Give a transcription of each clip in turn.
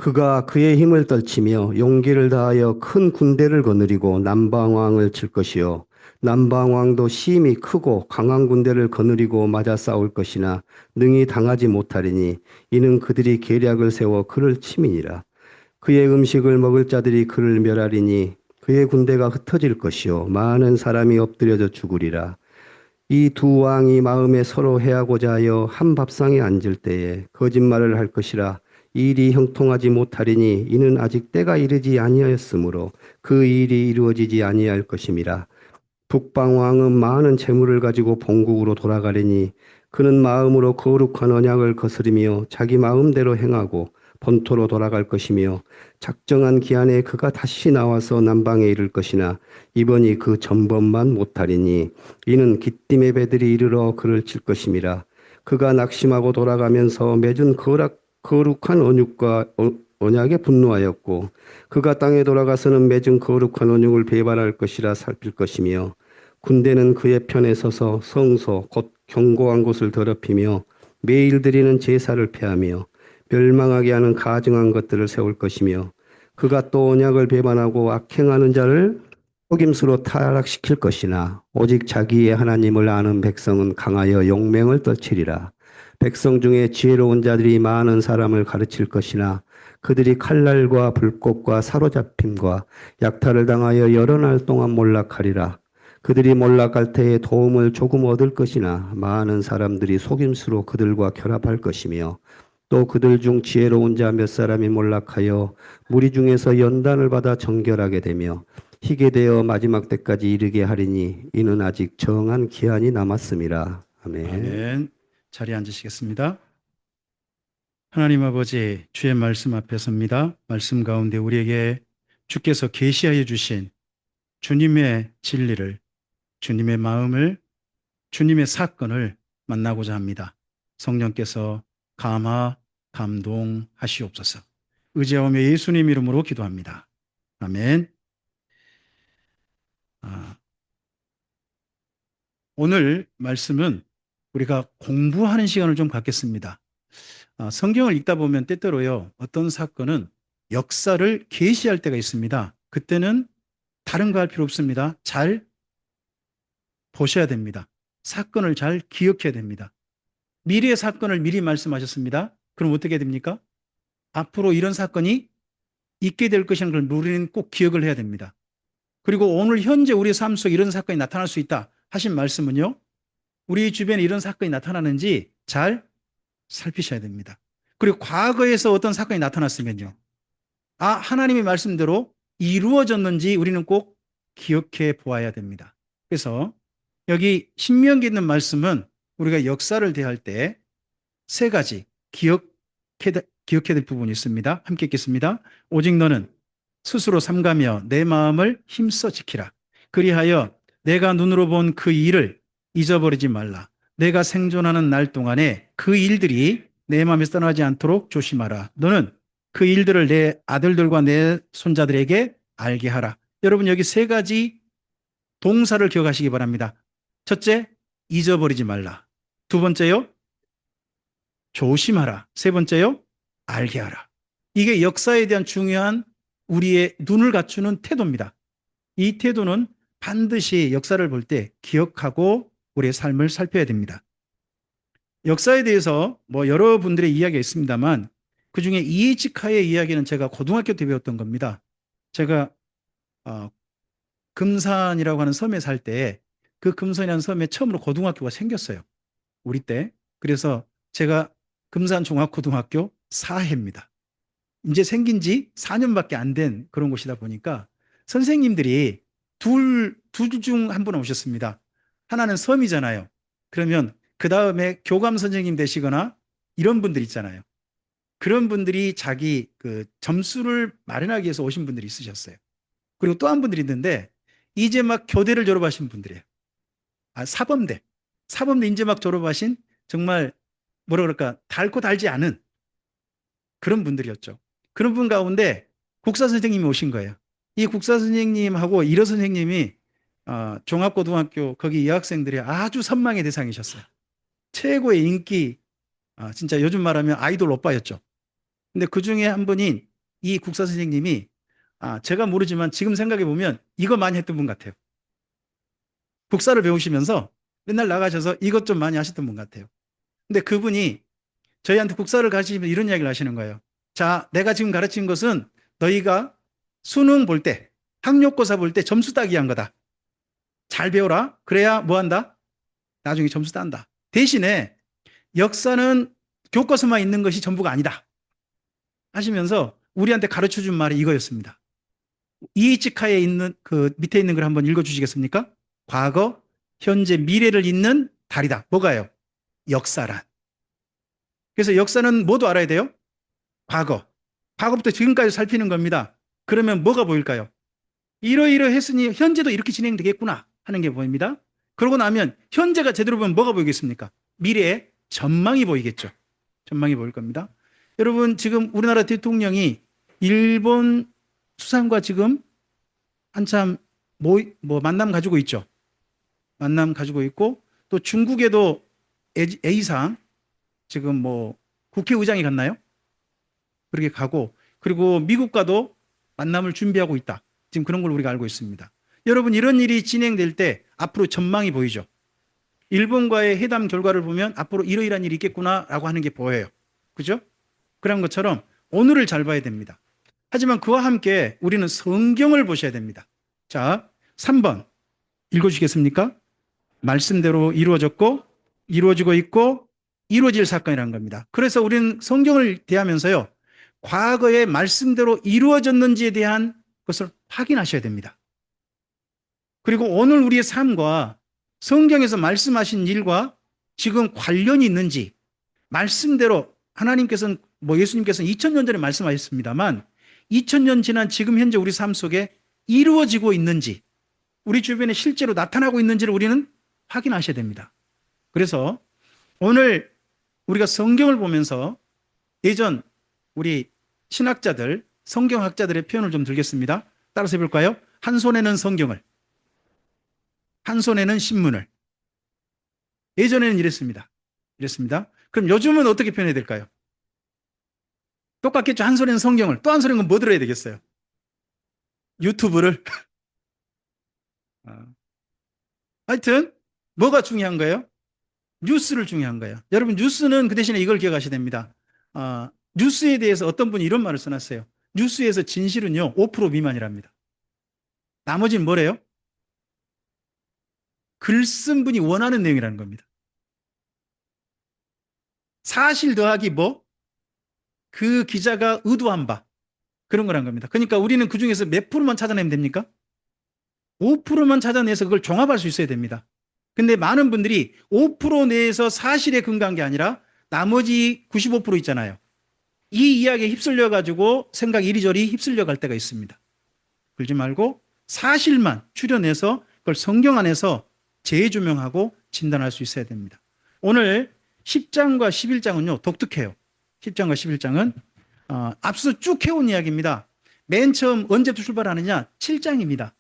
그가 그의 힘을 떨치며 용기를 다하여 큰 군대를 거느리고 남방왕을 칠 것이요. 남방왕도 심히 크고 강한 군대를 거느리고 맞아 싸울 것이나 능히 당하지 못하리니 이는 그들이 계략을 세워 그를 침이니라. 그의 음식을 먹을 자들이 그를 멸하리니 그의 군대가 흩어질 것이요 많은 사람이 엎드려져 죽으리라. 이 두 왕이 마음에 서로 해하고자 하여 한 밥상에 앉을 때에 거짓말을 할 것이라. 이 일이 형통하지 못하리니 이는 아직 때가 이르지 아니하였으므로 그 일이 이루어지지 아니할 것임이라. 북방 왕은 많은 재물을 가지고 본국으로 돌아가리니 그는 마음으로 거룩한 언약을 거스르며 자기 마음대로 행하고 본토로 돌아갈 것이며 작정한 기한에 그가 다시 나와서 남방에 이를 것이나 이번이 그 전번만 못하리니 이는 기띔의 배들이 이르러 그를 칠 것임이라. 그가 낙심하고 돌아가면서 맺은 거룩한 언약에 분노하였고 그가 땅에 돌아가서는 맺은 거룩한 언약을 배반할 것이라 살필 것이며 군대는 그의 편에 서서 성소 곧 견고한 곳을 더럽히며 매일 드리는 제사를 폐하며 멸망하게 하는 가증한 것들을 세울 것이며 그가 또 언약을 배반하고 악행하는 자를 속임수로 타락시킬 것이나 오직 자기의 하나님을 아는 백성은 강하여 용맹을 떨치리라. 백성 중에 지혜로운 자들이 많은 사람을 가르칠 것이나 그들이 칼날과 불꽃과 사로잡힘과 약탈을 당하여 여러 날 동안 몰락하리라. 그들이 몰락할 때에 도움을 조금 얻을 것이나 많은 사람들이 속임수로 그들과 결합할 것이며 또 그들 중 지혜로운 자 몇 사람이 몰락하여 무리 중에서 연단을 받아 정결하게 되며 희게 되어 마지막 때까지 이르게 하리니 이는 아직 정한 기한이 남았음이라. 아멘. 아멘. 자리에 앉으시겠습니다. 하나님 아버지, 주의 말씀 앞에 섭니다. 말씀 가운데 우리에게 주께서 계시하여 주신 주님의 진리를, 주님의 마음을, 주님의 사건을 만나고자 합니다. 성령께서 감동하시옵소서. 의지하오며 예수님 이름으로 기도합니다. 아멘. 오늘 말씀은 우리가 공부하는 시간을 좀 갖겠습니다. 성경을 읽다 보면 때때로요, 어떤 사건은 역사를 계시할 때가 있습니다. 그때는 다른 거 할 필요 없습니다. 잘 보셔야 됩니다. 사건을 잘 기억해야 됩니다. 미래의 사건을 미리 말씀하셨습니다. 그럼 어떻게 됩니까? 앞으로 이런 사건이 있게 될 것이라는 걸 우리는 꼭 기억을 해야 됩니다. 그리고 오늘 현재 우리의 삶 속에 이런 사건이 나타날 수 있다 하신 말씀은요, 우리 주변에 이런 사건이 나타나는지 잘 살피셔야 됩니다. 그리고 과거에서 어떤 사건이 나타났으면요, 하나님의 말씀대로 이루어졌는지 우리는 꼭 기억해 보아야 됩니다. 그래서 여기 신명기에 있는 말씀은 우리가 역사를 대할 때 세 가지 기억해야 될 부분이 있습니다. 함께 읽겠습니다. 오직 너는 스스로 삼가며 내 마음을 힘써 지키라. 그리하여 내가 눈으로 본 그 일을 잊어버리지 말라. 내가 생존하는 날 동안에 그 일들이 내 마음에서 떠나지 않도록 조심하라. 너는 그 일들을 내 아들들과 내 손자들에게 알게 하라. 여러분, 여기 세 가지 동사를 기억하시기 바랍니다. 첫째, 잊어버리지 말라. 두 번째요, 조심하라. 세 번째요, 알게 하라. 이게 역사에 대한 중요한 우리의 눈을 갖추는 태도입니다. 이 태도는 반드시 역사를 볼 때 기억하고 우리의 삶을 살펴야 됩니다. 역사에 대해서 여러분들의 이야기가 있습니다만 그중에 이에치카의 이야기는 제가 고등학교 때 배웠던 겁니다. 제가 금산이라고 하는 섬에 살 때 그 금산이라는 섬에 처음으로 고등학교가 생겼어요. 우리 때. 그래서 제가 금산종합고등학교 4회입니다. 이제 생긴 지 4년밖에 안 된 그런 곳이다 보니까 선생님들이 둘 중 한 분 오셨습니다. 하나는 섬이잖아요. 그러면 그 다음에 교감 선생님 되시거나 이런 분들 있잖아요. 그런 분들이 자기 그 점수를 마련하기 위해서 오신 분들이 있으셨어요. 그리고 또 한 분들이 있는데 이제 막 교대를 졸업하신 분들이에요. 사범대 이제 막 졸업하신 정말 뭐라 그럴까 달고 달지 않은 그런 분들이었죠. 그런 분 가운데 국사 선생님이 오신 거예요. 이 국사 선생님하고 일어 선생님이 종합고등학교 거기 여학생들이 아주 선망의 대상이셨어요. 최고의 인기, 진짜 요즘 말하면 아이돌 오빠였죠. 근데 그 중에 한 분이 이 국사 선생님이 제가 모르지만 지금 생각해 보면 이거 많이 했던 분 같아요. 국사를 배우시면서 맨날 나가셔서 이것 좀 많이 하셨던 분 같아요. 근데 그분이 저희한테 국사를 가르치면서 이런 이야기를 하시는 거예요. 자, 내가 지금 가르친 것은 너희가 수능 볼 때, 학력고사 볼 때 점수 따기 위한 거다. 잘 배워라. 그래야 뭐 한다? 나중에 점수 딴다. 대신에 역사는 교과서만 있는 것이 전부가 아니다. 하시면서 우리한테 가르쳐 준 말이 이거였습니다. 이이치카에 있는 그 밑에 있는 걸 한번 읽어 주시겠습니까? 과거, 현재, 미래를 잇는 달이다. 뭐가요? 역사란. 그래서 역사는 모두 알아야 돼요. 과거. 과거부터 지금까지 살피는 겁니다. 그러면 뭐가 보일까요? 이러이러했으니 현재도 이렇게 진행되겠구나 하는 게 보입니다. 그러고 나면 현재가 제대로 보면 뭐가 보이겠습니까? 미래의 전망이 보이겠죠. 전망이 보일 겁니다. 여러분 지금 우리나라 대통령이 일본 수상과 지금 한참 만남 가지고 있죠. 만남 가지고 있고 또 중국에도 A상 지금 국회의장이 갔나요? 그렇게 가고 그리고 미국과도 만남을 준비하고 있다. 지금 그런 걸 우리가 알고 있습니다. 여러분 이런 일이 진행될 때 앞으로 전망이 보이죠. 일본과의 회담 결과를 보면 앞으로 이러이러한 일이 있겠구나라고 하는 게 보여요. 그죠? 그런 것처럼 오늘을 잘 봐야 됩니다. 하지만 그와 함께 우리는 성경을 보셔야 됩니다. 자, 3번 읽어주시겠습니까? 말씀대로 이루어졌고 이루어지고 있고 이루어질 사건이라는 겁니다. 그래서 우리는 성경을 대하면서요. 과거의 말씀대로 이루어졌는지에 대한 것을 확인하셔야 됩니다. 그리고 오늘 우리의 삶과 성경에서 말씀하신 일과 지금 관련이 있는지 말씀대로 하나님께서는 예수님께서는 2000년 전에 말씀하셨습니다만 2000년 지난 지금 현재 우리 삶 속에 이루어지고 있는지 우리 주변에 실제로 나타나고 있는지를 우리는 확인하셔야 됩니다. 그래서 오늘 우리가 성경을 보면서 예전 우리 신학자들, 성경학자들의 표현을 좀 들겠습니다. 따라서 해볼까요? 한 손에는 성경을, 한 손에는 신문을. 예전에는 이랬습니다. 그럼 요즘은 어떻게 표현해야 될까요? 똑같겠죠. 한 손에는 성경을, 또 한 손에는 뭐 들어야 되겠어요? 유튜브를. 하여튼 뭐가 중요한 거예요? 뉴스를 중요한 거예요. 여러분 뉴스는 그 대신에 이걸 기억하셔야 됩니다. 뉴스에 대해서 어떤 분이 이런 말을 써놨어요. 뉴스에서 진실은요 5% 미만이랍니다. 나머지는 뭐래요? 글 쓴 분이 원하는 내용이라는 겁니다. 사실 더하기 그 기자가 의도한 바 그런 거란 겁니다. 그러니까 우리는 그중에서 몇 프로만 찾아내면 됩니까? 5%만 찾아내서 그걸 종합할 수 있어야 됩니다. 근데 많은 분들이 5% 내에서 사실에 근거한 게 아니라 나머지 95% 있잖아요. 이 이야기에 휩쓸려 가지고 생각 이리저리 휩쓸려 갈 때가 있습니다. 그러지 말고 사실만 추려내서 그걸 성경 안에서 재조명하고 진단할 수 있어야 됩니다. 오늘 10장과 11장은요 독특해요. 10장과 11장은 앞서 쭉 해온 이야기입니다. 맨 처음 언제부터 출발하느냐? 7장입니다.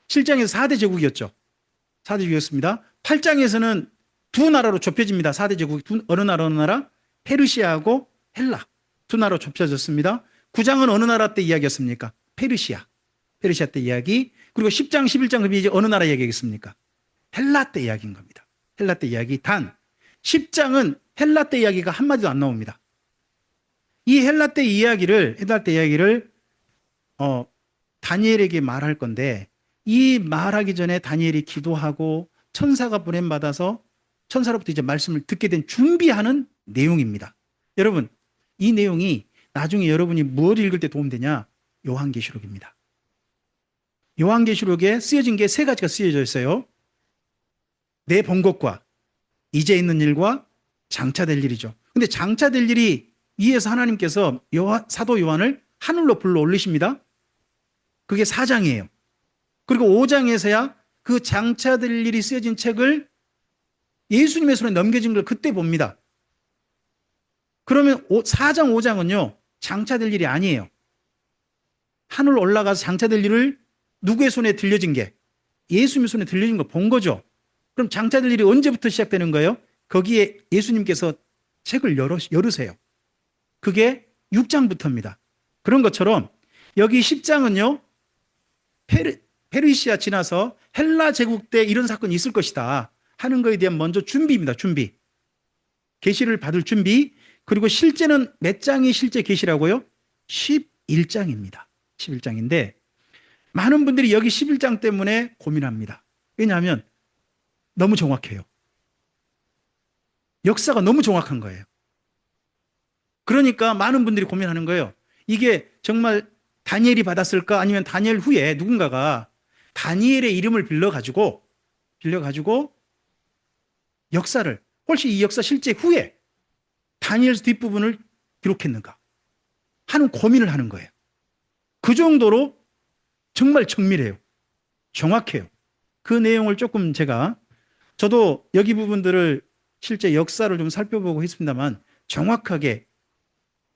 7장에서 4대 제국이었죠. 4대 제국이었습니다. 8장에서는 두 나라로 좁혀집니다. 4대 제국 어느 나라? 페르시아하고 헬라 두 나라로 좁혀졌습니다. 9장은 어느 나라 때 이야기였습니까? 페르시아 때 이야기. 그리고 10장, 11장 그럼 이제 어느 나라 이야기겠습니까? 헬라 때 이야기인 겁니다. 헬라 때 이야기. 단 10장은 헬라 때 이야기가 한마디도 안 나옵니다. 이 헬라 때 이야기를 다니엘에게 말할 건데 이 말하기 전에 다니엘이 기도하고 천사가 보냄받아서 천사로부터 이제 말씀을 듣게 된 준비하는 내용입니다. 여러분, 이 내용이 나중에 여러분이 뭘 읽을 때 도움되냐? 요한계시록입니다. 요한계시록에 쓰여진 게 세 가지가 쓰여져 있어요. 내 본 것과 이제 있는 일과 장차될 일이죠. 근데 장차될 일이 위에서 하나님께서 사도 요한을 하늘로 불러 올리십니다. 그게 4장이에요. 그리고 5장에서야 그 장차될 일이 쓰여진 책을 예수님의 손에 넘겨진 걸 그때 봅니다. 그러면 4장, 5장은요, 장차될 일이 아니에요. 하늘 올라가서 장차될 일을 누구의 손에 들려진 게? 예수님의 손에 들려진 걸 본 거죠. 그럼 장차될 일이 언제부터 시작되는 거예요? 거기에 예수님께서 책을 열으세요. 그게 6장부터입니다. 그런 것처럼 여기 10장은요, 페르시아 지나서 헬라 제국 때 이런 사건이 있을 것이다 하는 것에 대한 먼저 준비입니다. 준비. 계시를 받을 준비. 그리고 실제는 몇 장이 실제 계시라고요? 11장입니다. 11장인데 많은 분들이 여기 11장 때문에 고민합니다. 왜냐하면 너무 정확해요. 역사가 너무 정확한 거예요. 그러니까 많은 분들이 고민하는 거예요. 이게 정말 다니엘이 받았을까? 아니면 다니엘 후에 누군가가 다니엘의 이름을 빌려가지고 역사를, 혹시 이 역사 실제 후에 다니엘서 뒷부분을 기록했는가 하는 고민을 하는 거예요. 그 정도로 정말 정밀해요. 정확해요. 그 내용을 조금 저도 여기 부분들을 실제 역사를 좀 살펴보고 했습니다만 정확하게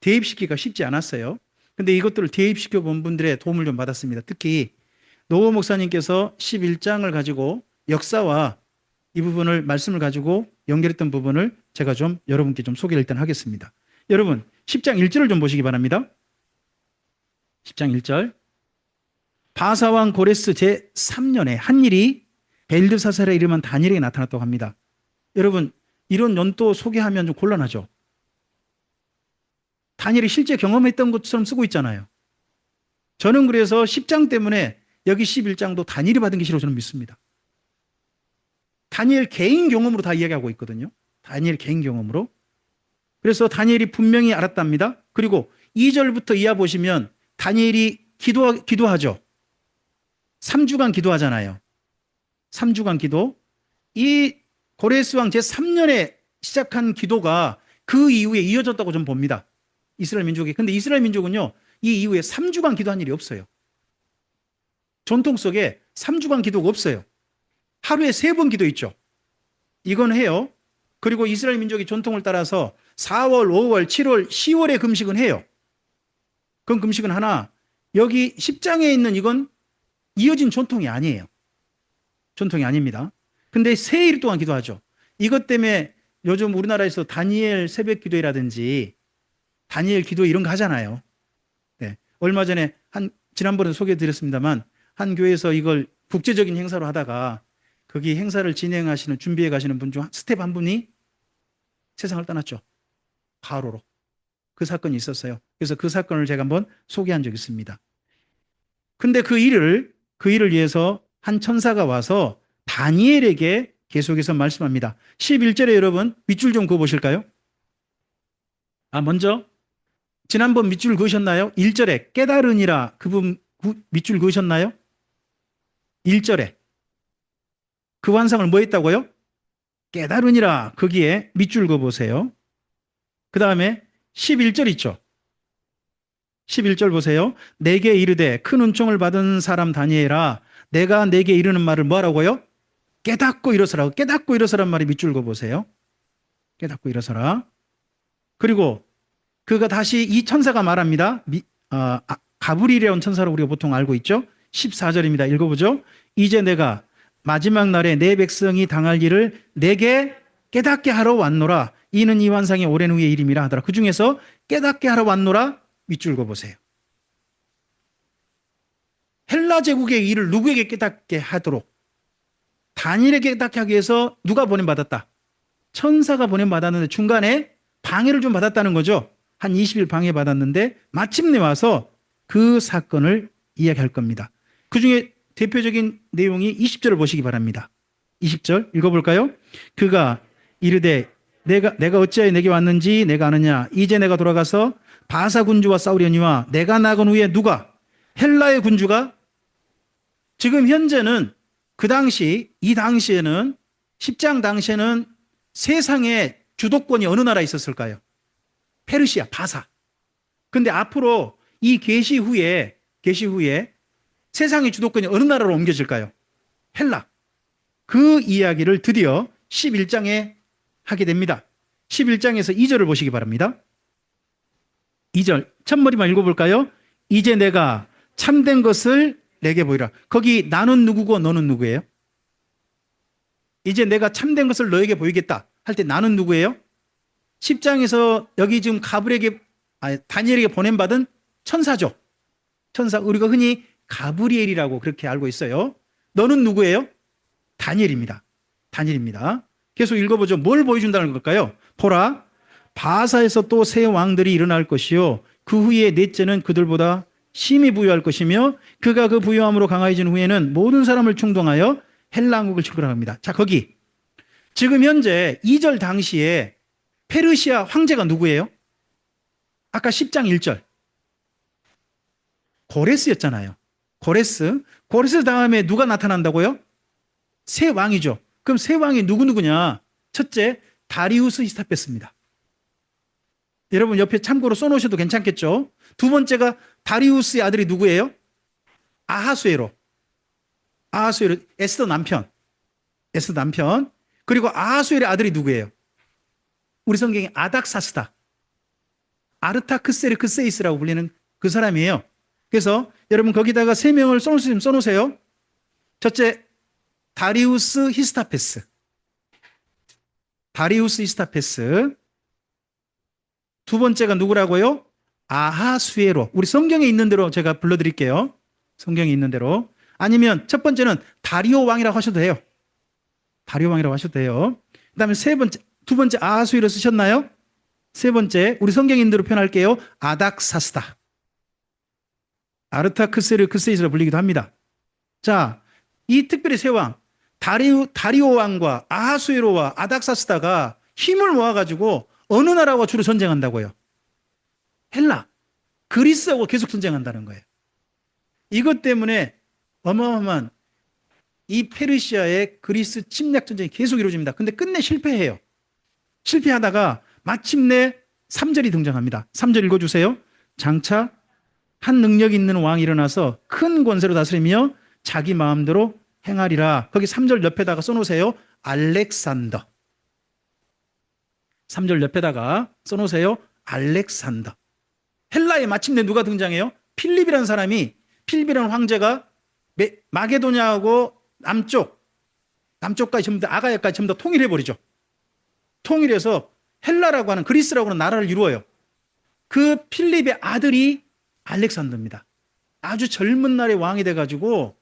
대입시키기가 쉽지 않았어요. 근데 이것들을 대입시켜 본 분들의 도움을 좀 받았습니다. 특히 노호 목사님께서 11장을 가지고 역사와 이 부분을 말씀을 가지고 연결했던 부분을 제가 좀 여러분께 좀 소개를 일단 하겠습니다. 여러분 10장 1절을 좀 보시기 바랍니다. 10장 1절. 바사왕 고레스 제3년에 한 일이 벨드사살의 이름은 다니엘에게 나타났다고 합니다. 여러분 이런 연도 소개하면 좀 곤란하죠. 다니엘이 실제 경험했던 것처럼 쓰고 있잖아요. 저는 그래서 10장 때문에 여기 11장도 다니엘이 받은 계시로 저는 믿습니다. 다니엘 개인 경험으로 다 이야기하고 있거든요. 다니엘 개인 경험으로. 그래서 다니엘이 분명히 알았답니다. 그리고 2절부터 이하 보시면 다니엘이 기도하죠. 3주간 기도하잖아요. 3주간 기도. 이 고레스 왕 제3년에 시작한 기도가 그 이후에 이어졌다고 좀 봅니다. 이스라엘 민족이. 근데 이스라엘 민족은요, 이 이후에 3주간 기도한 일이 없어요. 전통 속에 3주간 기도가 없어요. 하루에 3번 기도있죠. 이건 해요. 그리고 이스라엘 민족이 전통을 따라서 4월, 5월, 7월, 10월에 금식은 해요. 그건 금식은 하나, 여기 10장에 있는 이건 이어진 전통이 아니에요. 전통이 아닙니다. 근데 세일 동안 기도하죠. 이것 때문에 요즘 우리나라에서 다니엘 새벽 기도회라든지 다니엘 기도 이런 거 하잖아요. 네. 얼마 전에 지난번에 소개해 드렸습니다만 한 교회에서 이걸 국제적인 행사로 하다가 거기 행사를 진행하시는 준비해 가시는 분 중 스텝 한 분이 세상을 떠났죠. 바로로. 그 사건이 있었어요. 그래서 그 사건을 제가 한번 소개한 적이 있습니다. 근데 그 일을 위해서 한 천사가 와서 다니엘에게 계속해서 말씀합니다. 11절에 여러분 밑줄 좀 그어보실까요? 먼저 지난번 밑줄 그으셨나요? 1절에 깨달으니라 그분 밑줄 그으셨나요? 1절에 그 환상을 뭐 했다고요? 깨달으니라 거기에 밑줄 그어보세요. 그 다음에 11절 있죠? 11절 보세요. 내게 이르되 큰 은총을 받은 사람 다니엘아 내가 내게 이르는 말을 뭐하라고요? 깨닫고 일어서라. 깨닫고 일어서란 말이 밑줄 그어보세요. 깨닫고 일어서라. 그리고 그가 다시 이 천사가 말합니다. 가브리엘이라는 천사로 우리가 보통 알고 있죠. 14절입니다. 읽어보죠. 이제 내가 마지막 날에 내 백성이 당할 일을 내게 깨닫게 하러 왔노라. 이는 이 환상이 오랜 후의 일임이라 하더라. 그 중에서 깨닫게 하러 왔노라 밑줄 그어보세요. 헬라 제국의 일을 누구에게 깨닫게 하도록 다니엘에게 깨닫게 하기 위해서 누가 보냄받았다? 천사가 보냄받았는데 중간에 방해를 좀 받았다는 거죠. 한 20일 방해받았는데 마침내 와서 그 사건을 이야기할 겁니다. 그 중에 대표적인 내용이 20절을 보시기 바랍니다. 20절 읽어볼까요? 그가 이르되 내가 어찌하여 내게 왔는지 내가 아느냐. 이제 내가 돌아가서 바사 군주와 싸우려니와 내가 나간 후에 누가? 헬라의 군주가? 지금 현재는 이 당시에는 10장 당시에는 세상의 주도권이 어느 나라에 있었을까요? 페르시아, 바사. 근데 앞으로 이 계시 후에 세상의 주도권이 어느 나라로 옮겨질까요? 헬라. 그 이야기를 드디어 11장에 하게 됩니다. 11장에서 2절을 보시기 바랍니다. 2절 첫머리만 읽어볼까요? 이제 내가 참된 것을 내게 보이라. 거기 나는 누구고 너는 누구예요? 이제 내가 참된 것을 너에게 보이겠다 할 때 나는 누구예요? 10장에서 여기 지금 다니엘에게 보냄받은 천사죠. 천사, 우리가 흔히 가브리엘이라고 그렇게 알고 있어요. 너는 누구예요? 다니엘입니다. 다니엘입니다. 계속 읽어보죠. 뭘 보여준다는 걸까요? 보라, 바사에서 또 새 왕들이 일어날 것이요. 그 후에 넷째는 그들보다 심히 부유할 것이며 그가 그 부유함으로 강화해진 후에는 모든 사람을 충동하여 헬라 왕국을 측근합니다. 자, 거기 지금 현재 2절 당시에 페르시아 황제가 누구예요? 아까 10장 1절 고레스였잖아요. 고레스. 고레스 다음에 누가 나타난다고요? 새 왕이죠. 그럼 새 왕이 누구냐? 첫째, 다리우스 히스타페스입니다. 여러분 옆에 참고로 써놓으셔도 괜찮겠죠? 두 번째가 다리우스의 아들이 누구예요? 아하수에로. 아하수에로, 에스더 남편. 에스더 남편. 그리고 아하수엘의 아들이 누구예요? 우리 성경에 아닥사스다. 아르타크세르크세이스라고 불리는 그 사람이에요. 그래서 여러분 거기다가 세 명을 써놓으세요. 첫째, 다리우스 히스타페스. 다리우스 히스타페스. 두 번째가 누구라고요? 아하수에로. 우리 성경에 있는 대로 제가 불러드릴게요. 성경에 있는 대로. 아니면 첫 번째는 다리오 왕이라고 하셔도 돼요. 다리오 왕이라고 하셔도 돼요. 그 다음에 두 번째 아하수에로 쓰셨나요? 세 번째, 우리 성경에 있는 대로 표현할게요. 아닥사스다. 아르타크세르크세이스라 불리기도 합니다. 자, 이 특별히 세 왕, 다리오 왕과 아하수에로와 아닥사스다가 힘을 모아가지고 어느 나라와 주로 전쟁한다고요? 헬라, 그리스하고 계속 전쟁한다는 거예요. 이것 때문에 어마어마한 이 페르시아의 그리스 침략 전쟁이 계속 이루어집니다. 근데 끝내 실패해요. 실패하다가 마침내 3절이 등장합니다. 3절 읽어주세요. 장차 한 능력 있는 왕이 일어나서 큰 권세로 다스리며 자기 마음대로 행하리라. 거기 3절 옆에다가 써놓으세요. 알렉산더. 3절 옆에다가 써놓으세요. 알렉산더. 헬라에 마침내 누가 등장해요? 필립이라는 사람이, 필립이라는 황제가 마게도냐하고 남쪽까지 전부 다 아가야까지 전부 다 통일해버리죠. 통일해서 헬라라고 하는, 그리스라고 하는 나라를 이루어요. 그 필립의 아들이 알렉산더입니다. 아주 젊은 날에 왕이 돼가지고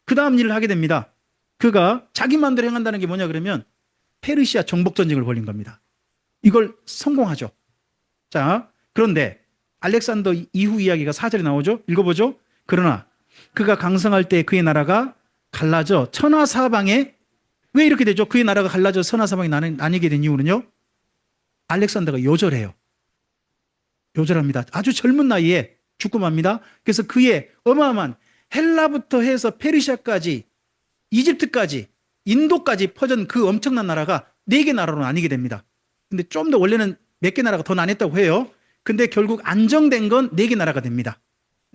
그 다음 일을 하게 됩니다. 그가 자기 마음대로 행한다는 게 뭐냐 그러면 페르시아 정복전쟁을 벌린 겁니다. 이걸 성공하죠. 자, 그런데 알렉산더 이후 이야기가 4절에 나오죠. 읽어보죠. 그러나 그가 강성할 때 그의 나라가 갈라져 천하사방에, 왜 이렇게 되죠? 그의 나라가 갈라져 천하사방에 나뉘게 된 이유는요, 알렉산더가 요절해요. 요절합니다. 아주 젊은 나이에 죽고 맙니다. 그래서 그의 어마어마한 헬라부터 해서 페르시아까지, 이집트까지, 인도까지 퍼진 그 엄청난 나라가 4개 나라로 나뉘게 됩니다. 근데 좀 더 원래는 몇 개 나라가 더 나뉘었다고 해요. 근데 결국 안정된 건 4개 나라가 됩니다.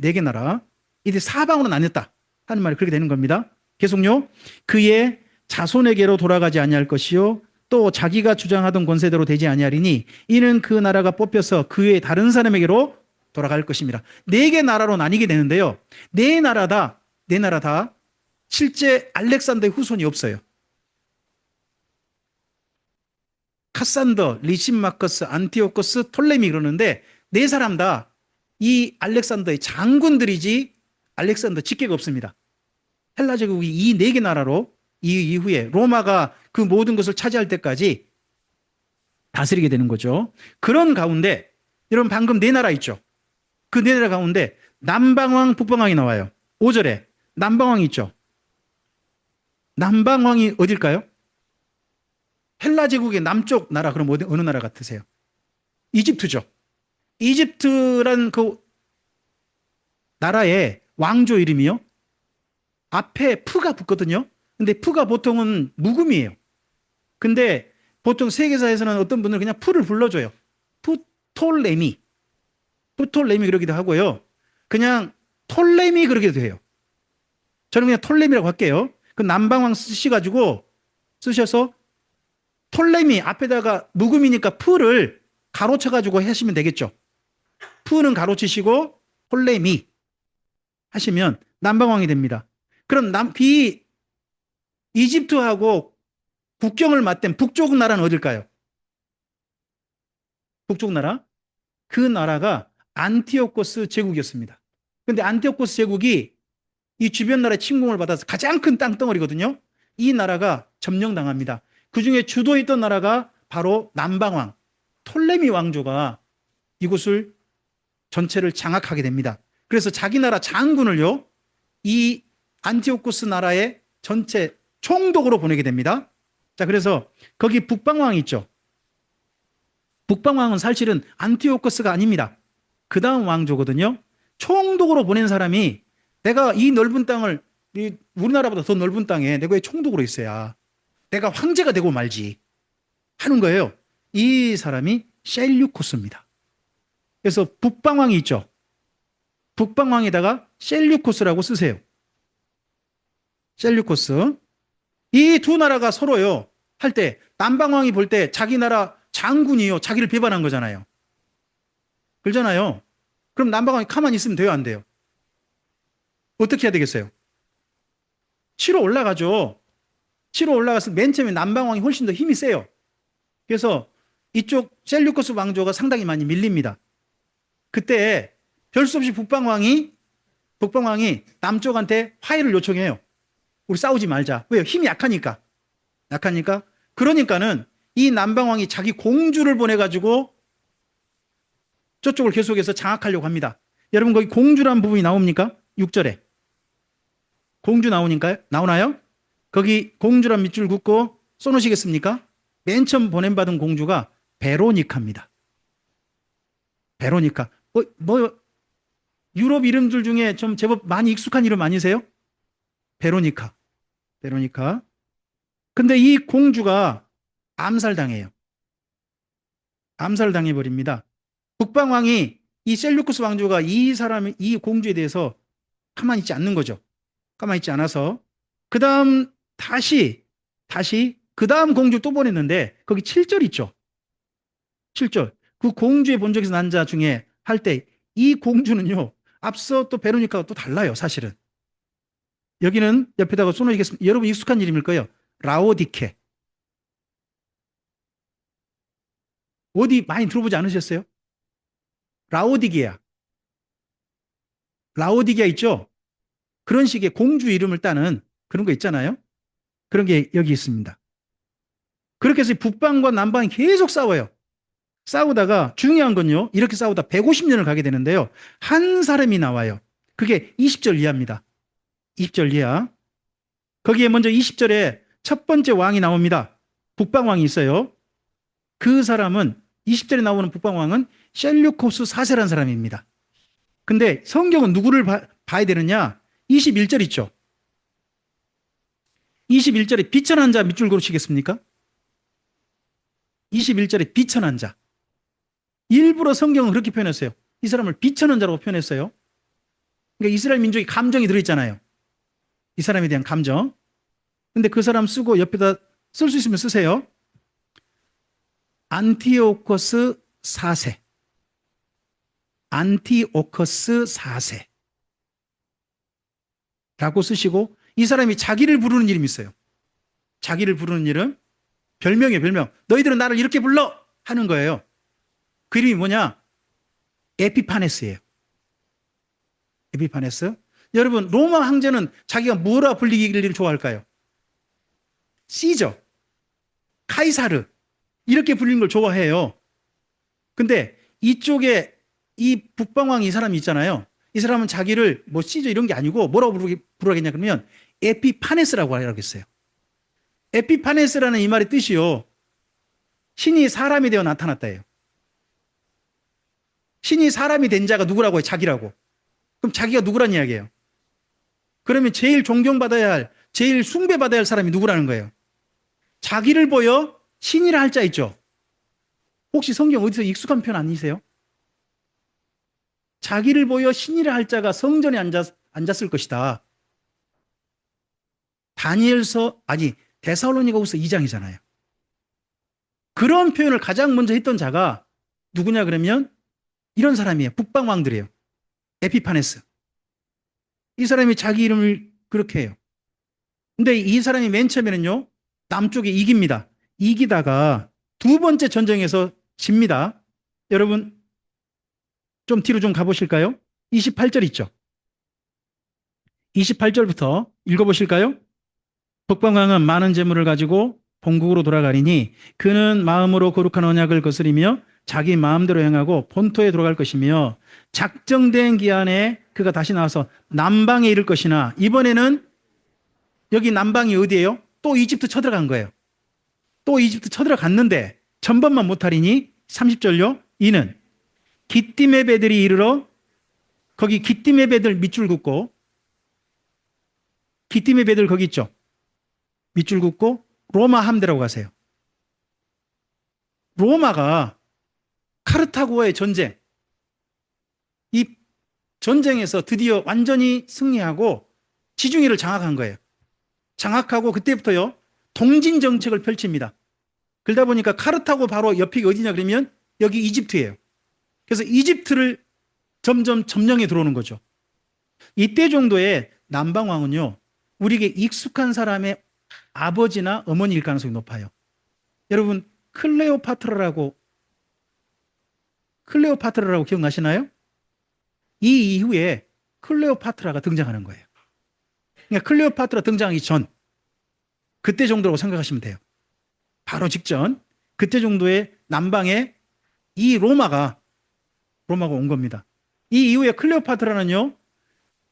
4개 나라. 이제 사방으로 나뉘었다 하는 말이 그렇게 되는 겁니다. 계속요. 그의 자손에게로 돌아가지 아니할 것이요 또 자기가 주장하던 권세대로 되지 아니하리니 이는 그 나라가 뽑혀서 그 외에 다른 사람에게로 돌아갈 것입니다. 4개 나라로 나뉘게 되는데요. 4나라 다 실제 알렉산더의 후손이 없어요. 카산더, 리신마커스, 안티오코스, 톨레미 그러는데 4사람 다 이 알렉산더의 장군들이지 알렉산더 직계가 없습니다. 헬라 제국이 이 4개 나라로 이 이후에 로마가 그 모든 것을 차지할 때까지 다스리게 되는 거죠. 그런 가운데 여러분 방금 4나라 있죠. 그 4나라 가운데 남방왕, 북방왕이 나와요. 5절에 남방왕이 있죠. 남방왕이 어딜까요? 헬라 제국의 남쪽 나라, 그럼 어느 나라 같으세요? 이집트죠. 이집트란 그 나라의 왕조 이름이요. 앞에 푸가 붙거든요. 근데 푸가 보통은 묵음이에요. 근데 보통 세계사에서는 어떤 분들은 그냥 푸를 불러줘요. 푸톨레미. 푸톨레미 그러기도 하고요. 그냥 톨레미 그러기도 해요. 저는 그냥 톨레미라고 할게요. 그 남방왕 쓰셔서 톨레미 앞에다가 묵음이니까 푸를 가로쳐가지고 하시면 되겠죠. 푸는 가로치시고 톨레미 하시면 남방왕이 됩니다. 그럼 이집트하고 국경을 맞댄 북쪽 나라는 어딜까요? 북쪽 나라? 그 나라가 안티오코스 제국이었습니다. 근데 안티오코스 제국이 이 주변 나라의 침공을 받아서 가장 큰 땅덩어리거든요. 이 나라가 점령당합니다. 그 중에 주도에 있던 나라가 바로 남방왕, 톨레미 왕조가 이곳을 전체를 장악하게 됩니다. 그래서 자기 나라 장군을요, 이 안티오코스 나라의 전체 총독으로 보내게 됩니다. 자, 그래서 거기 북방왕이 있죠. 북방왕은 사실은 안티오코스가 아닙니다. 그 다음 왕조거든요. 총독으로 보낸 사람이 내가 이 넓은 땅을, 우리나라보다 더 넓은 땅에 내가 왜 총독으로 있어야 내가 황제가 되고 말지 하는 거예요. 이 사람이 셀류코스입니다. 그래서 북방왕이 있죠. 북방왕에다가 셀류코스라고 쓰세요. 셀류코스. 이 두 나라가 서로요, 할 때, 남방왕이 볼 때 자기 나라 장군이요, 자기를 배반한 거잖아요. 그러잖아요. 그럼 남방왕이 가만히 있으면 돼요, 안 돼요? 어떻게 해야 되겠어요? 치러 올라가죠. 치러 올라가서 맨 처음에 남방왕이 훨씬 더 힘이 세요. 그래서 이쪽 셀류코스 왕조가 상당히 많이 밀립니다. 그때 별 수 없이 북방왕이 남쪽한테 화해를 요청해요. 우리 싸우지 말자. 왜요? 힘이 약하니까. 그러니까는 이 남방왕이 자기 공주를 보내가지고 저쪽을 계속해서 장악하려고 합니다. 여러분 거기 공주란 부분이 나옵니까? 6절에. 공주 나오나요? 거기 공주란 밑줄 긋고 써놓으시겠습니까? 맨 처음 보냄받은 공주가 베로니카입니다. 베로니카. 유럽 이름들 중에 좀 제법 많이 익숙한 이름 아니세요? 베로니카. 근데 이 공주가 암살당해요. 암살당해버립니다. 북방왕이 이 셀류쿠스 왕조가 이 공주에 대해서 가만히 있지 않는 거죠. 가만히 있지 않아서. 그 다음 다시 그 다음 공주 또 보냈는데 거기 7절 있죠. 7절. 그 공주의 본적에서 난 자 중에 할 때 이 공주는요, 앞서 또 베로니카가 또 달라요, 사실은. 여기는 옆에다가 써놓겠습니다. 여러분 익숙한 이름일 거예요. 라오디케. 어디 많이 들어보지 않으셨어요? 라오디게아 있죠? 그런 식의 공주 이름을 따는 그런 거 있잖아요. 그런 게 여기 있습니다. 그렇게 해서 북방과 남방이 계속 싸워요. 싸우다가 중요한 건요, 이렇게 싸우다 150년을 가게 되는데요, 한 사람이 나와요. 그게 20절 이하입니다. 20절 이하. 거기에 먼저 20절에 첫 번째 왕이 나옵니다. 북방왕이 있어요. 그 사람은 20절에 나오는 북방왕은 셀류코스 4세라는 사람입니다. 근데 성경은 누구를 봐야 되느냐? 21절 있죠. 21절에 비천한 자 밑줄 그으시겠습니까? 21절에 비천한 자. 일부러 성경은 그렇게 표현했어요. 이 사람을 비천한 자라고 표현했어요. 그러니까 이스라엘 민족이 감정이 들어있잖아요. 이 사람에 대한 감정. 근데 그 사람 쓰고 옆에다 쓸 수 있으면 쓰세요. 안티오코스 4세. 안티오코스 4세. 라고 쓰시고, 이 사람이 자기를 부르는 이름이 있어요. 자기를 부르는 이름. 별명이에요, 별명. 너희들은 나를 이렇게 불러! 하는 거예요. 그 이름이 뭐냐? 에피파네스예요. 에피파네스. 여러분, 로마 황제는 자기가 뭐라 불리기를 좋아할까요? 시저, 카이사르, 이렇게 불리는 걸 좋아해요. 근데 이쪽에 이 북방왕 이 사람이 있잖아요. 이 사람은 자기를 뭐 시저 이런 게 아니고 뭐라고 부르겠냐 그러면 에피파네스라고 하라고 했어요. 에피파네스라는 이 말의 뜻이요, 신이 사람이 되어 나타났다예요. 신이 사람이 된 자가 누구라고 해요? 자기라고. 그럼 자기가 누구란 이야기예요? 그러면 제일 존경받아야 할, 제일 숭배받아야 할 사람이 누구라는 거예요? 자기를 보여 신이라 할 자 있죠? 혹시 성경 어디서 익숙한 편 아니세요? 자기를 보여 신이라 할 자가 성전에 앉았을 것이다. 데살로니가후서 2장이잖아요. 그런 표현을 가장 먼저 했던 자가 누구냐 그러면 이런 사람이에요. 북방왕들이에요. 에피파네스. 이 사람이 자기 이름을 그렇게 해요. 근데 이 사람이 맨 처음에는요, 남쪽에 이깁니다. 이기다가 두 번째 전쟁에서 집니다. 여러분, 좀 뒤로 좀 가보실까요? 28절 있죠. 28절부터 읽어보실까요? 북방왕은 많은 재물을 가지고 본국으로 돌아가리니 그는 마음으로 거룩한 언약을 거스리며 자기 마음대로 행하고 본토에 돌아갈 것이며 작정된 기한에 그가 다시 나와서 남방에 이를 것이나 이번에는 여기 남방이 어디예요? 또 이집트 쳐들어간 거예요. 또 이집트 쳐들어갔는데 전번만 못하리니 30절요. 이는 기띔의 배들이 이르러 거기 기띔의 배들 밑줄 긋고 기띔의 배들 거기 있죠. 밑줄 긋고 로마 함대라고 가세요. 로마가 카르타고의 전쟁, 이 전쟁에서 드디어 완전히 승리하고 지중해를 장악한 거예요. 장악하고 그때부터요 동진 정책을 펼칩니다. 그러다 보니까 카르타고 바로 옆이 어디냐 그러면 여기 이집트예요. 그래서 이집트를 점점 점령해 들어오는 거죠. 이때 정도의 남방왕은요 우리에게 익숙한 사람의 아버지나 어머니일 가능성이 높아요. 여러분 클레오파트라라고 기억나시나요? 이 이후에 클레오파트라가 등장하는 거예요. 그러니까 클레오파트라 등장하기 전 그때 정도라고 생각하시면 돼요. 바로 직전 그때 정도의 남방에 이 로마가 온 겁니다. 이 이후에 클레오파트라는요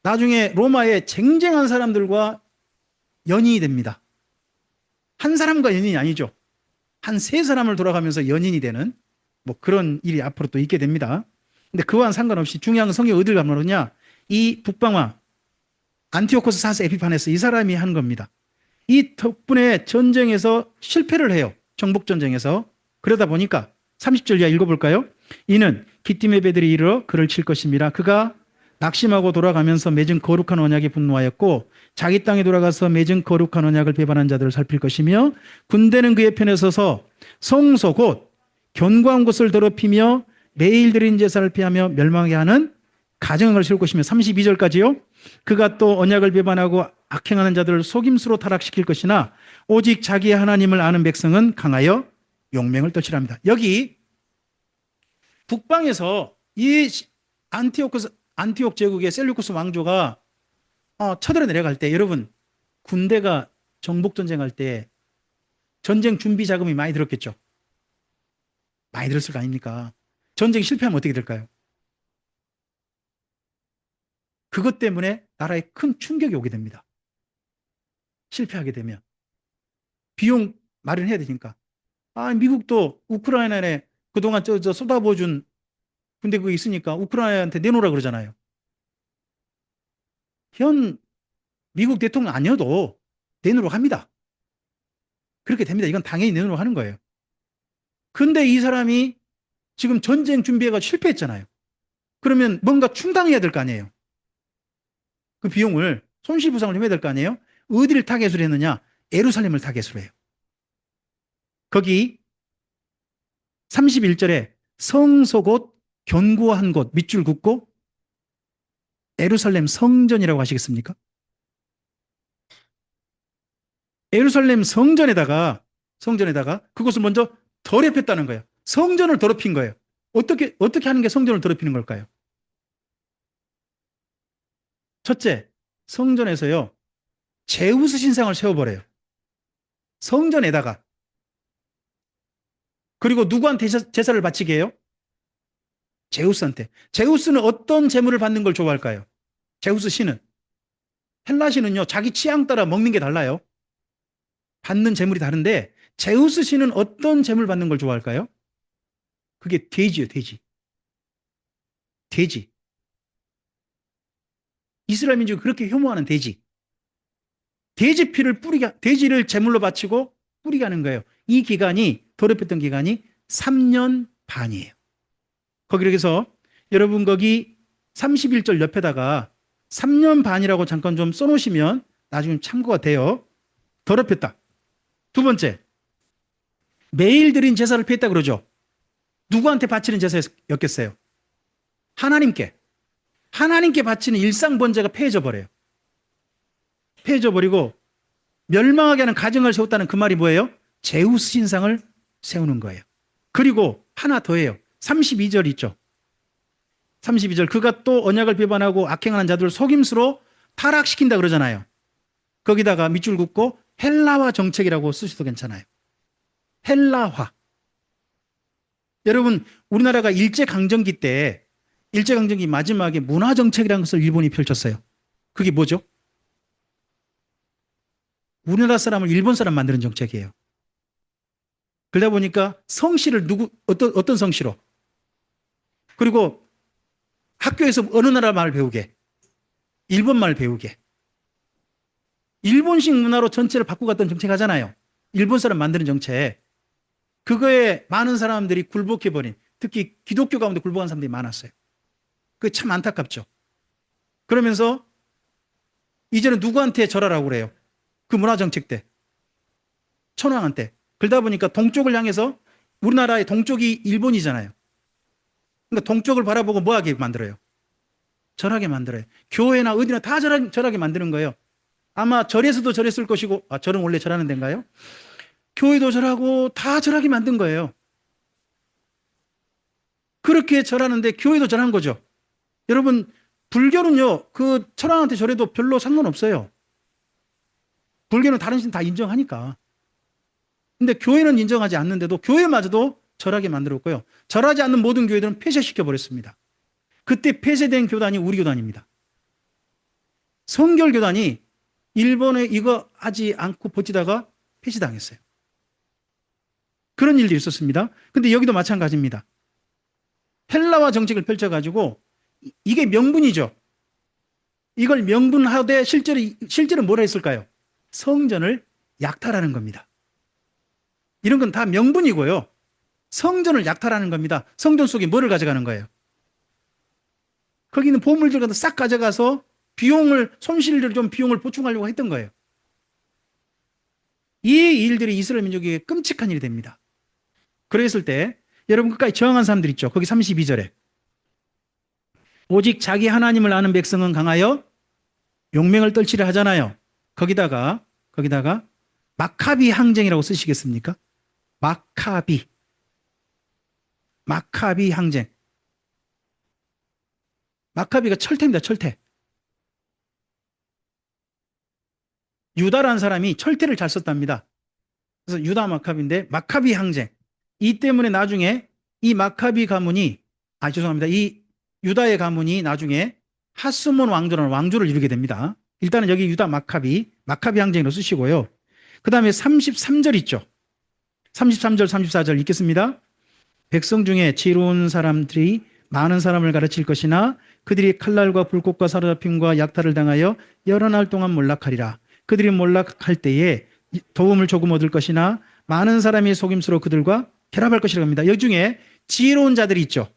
나중에 로마에 쟁쟁한 사람들과 연인이 됩니다. 한 사람과 연인이 아니죠. 한 세 사람을 돌아가면서 연인이 되는 뭐 그런 일이 앞으로 또 있게 됩니다. 근데 그와는 상관없이 중요한 성경 어디를 가면 이 북방왕 안티오코스 4세 에피파네스 이 사람이 한 겁니다. 이 덕분에 전쟁에서 실패를 해요. 정복전쟁에서. 그러다 보니까 30절 이하 읽어볼까요? 이는 기띔의 배들이 이르러 그를 칠 것임이라 그가 낙심하고 돌아가면서 맺은 거룩한 언약에 분노하였고 자기 땅에 돌아가서 맺은 거룩한 언약을 배반한 자들을 살필 것이며 군대는 그의 편에 서서 성소 곧 견고한 곳을 더럽히며 매일 드린 제사를 피하며 멸망하게 하는 가정을 세울 것이며 32절까지요. 그가 또 언약을 배반하고 악행하는 자들을 속임수로 타락시킬 것이나 오직 자기의 하나님을 아는 백성은 강하여 용맹을 떨치랍니다. 여기 북방에서 이 안티옥 제국의 셀루쿠스 왕조가 쳐들어 내려갈 때 여러분 군대가 정복전쟁할 때 전쟁 준비 자금이 많이 들었겠죠. 많이 들었을 거 아닙니까? 전쟁 실패하면 어떻게 될까요? 그것 때문에 나라에 큰 충격이 오게 됩니다. 실패하게 되면 비용 마련해야 되니까. 미국도 우크라이나에 그동안 쏟아부어준 군대 그거 있으니까 우크라이나한테 내놓으라 그러잖아요. 현 미국 대통령 아니어도 내놓으라고 합니다. 그렇게 됩니다. 이건 당연히 내놓으라고 하는 거예요. 근데 이 사람이 지금 전쟁 준비해가 실패했잖아요. 그러면 뭔가 충당해야 될 거 아니에요. 그 비용을 손실보상을 해야 될 거 아니에요. 어디를 타겟으로 했느냐? 예루살렘을 타겟으로 해요. 거기 31절에 성소 곧 견고한 곳 밑줄 긋고 예루살렘 성전이라고 하시겠습니까? 예루살렘 성전에다가 그것을 먼저 더럽혔다는 거예요. 성전을 더럽힌 거예요. 어떻게 하는 게 성전을 더럽히는 걸까요? 첫째, 성전에서요 제우스 신상을 세워버려요. 성전에다가. 그리고 누구한테 제사를 바치게 해요? 제우스한테. 제우스는 어떤 제물을 받는 걸 좋아할까요? 제우스 신은. 헬라 신은요 자기 취향 따라 먹는 게 달라요. 받는 제물이 다른데 제우스 신은 어떤 제물 받는 걸 좋아할까요? 그게 돼지예요. 돼지. 이스라엘 민족이 그렇게 혐오하는 돼지. 돼지 피를 돼지를 제물로 바치고 뿌리게 하는 거예요. 이 기간이 더럽혔던 기간이 3년 반이에요. 거기로 해서 여러분 거기 31절 옆에다가 3년 반이라고 잠깐 좀 써놓으시면 나중에 참고가 돼요. 더럽혔다. 두 번째, 매일 드린 제사를 피했다 그러죠. 누구한테 바치는 제사였겠어요? 하나님께 바치는 일상 번제가 폐해져 버려요. 폐해져 버리고 멸망하게 하는 가정을 세웠다는 그 말이 뭐예요? 제우스 신상을 세우는 거예요. 그리고 하나 더 해요. 32절 있죠. 32절 그가 또 언약을 배반하고 악행하는 자들을 속임수로 타락시킨다 그러잖아요. 거기다가 밑줄 긋고 헬라화 정책이라고 쓰셔도 괜찮아요. 헬라화. 여러분 우리나라가 일제강점기 때 일제강점기 마지막에 문화정책이라는 것을 일본이 펼쳤어요. 그게 뭐죠? 우리나라 사람을 일본 사람 만드는 정책이에요. 그러다 보니까 성씨를 어떤 성씨로 그리고 학교에서 어느 나라 말 배우게 일본 말 배우게 일본식 문화로 전체를 바꾸고 갔던 정책 하잖아요. 일본 사람 만드는 정책. 그거에 많은 사람들이 굴복해버린 특히 기독교 가운데 굴복한 사람들이 많았어요. 그게 참 안타깝죠. 그러면서 이제는 누구한테 절하라고 그래요? 그 문화정책 때 천황한테. 그러다 보니까 동쪽을 향해서 우리나라의 동쪽이 일본이잖아요. 그러니까 동쪽을 바라보고 뭐하게 만들어요? 절하게 만들어요. 교회나 어디나 다 절하게 만드는 거예요. 아마 절에서도 절했을 것이고 절은 원래 절하는 데인가요? 교회도 절하고 다 절하게 만든 거예요. 그렇게 절하는데 교회도 절한 거죠. 여러분 불교는요 그 천황한테 절해도 별로 상관없어요. 불교는 다른 신 다 인정하니까. 근데 교회는 인정하지 않는데도 교회마저도 절하게 만들었고요. 절하지 않는 모든 교회들은 폐쇄시켜 버렸습니다. 그때 폐쇄된 교단이 우리 교단입니다. 성결교단이 일본에 이거 하지 않고 버티다가 폐쇄당했어요. 그런 일도 있었습니다. 근데 여기도 마찬가지입니다. 헬라화 정책을 펼쳐가지고 이게 명분이죠. 이걸 명분하되 실제로 뭘 했을까요? 성전을 약탈하는 겁니다. 이런 건 다 명분이고요. 성전을 약탈하는 겁니다. 성전 속에 뭐를 가져가는 거예요? 거기 있는 보물들을 싹 가져가서 손실을 좀 비용을 보충하려고 했던 거예요. 이 일들이 이스라엘 민족에게 끔찍한 일이 됩니다. 그랬을 때 여러분 끝까지 저항한 사람들 있죠. 거기 32절에 오직 자기 하나님을 아는 백성은 강하여 용맹을 떨치려 하잖아요. 거기다가 마카비 항쟁이라고 쓰시겠습니까? 마카비 항쟁. 마카비가 철퇴입니다. 철퇴. 유다라는 사람이 철퇴를 잘 썼답니다. 그래서 유다 마카비인데 마카비 항쟁. 이 때문에 나중에 이 마카비 가문이 이 유다의 가문이 나중에 하스몬 왕조라는 왕조를 이루게 됩니다. 일단은 여기 유다 마카비 항쟁으로 쓰시고요. 그 다음에 33절 있죠. 33절 34절 읽겠습니다. 백성 중에 지혜로운 사람들이 많은 사람을 가르칠 것이나 그들이 칼날과 불꽃과 사로잡힘과 약탈을 당하여 여러 날 동안 몰락하리라. 그들이 몰락할 때에 도움을 조금 얻을 것이나 많은 사람이 속임수로 그들과 결합할 것이라고 합니다. 이 중에 지혜로운 자들이 있죠.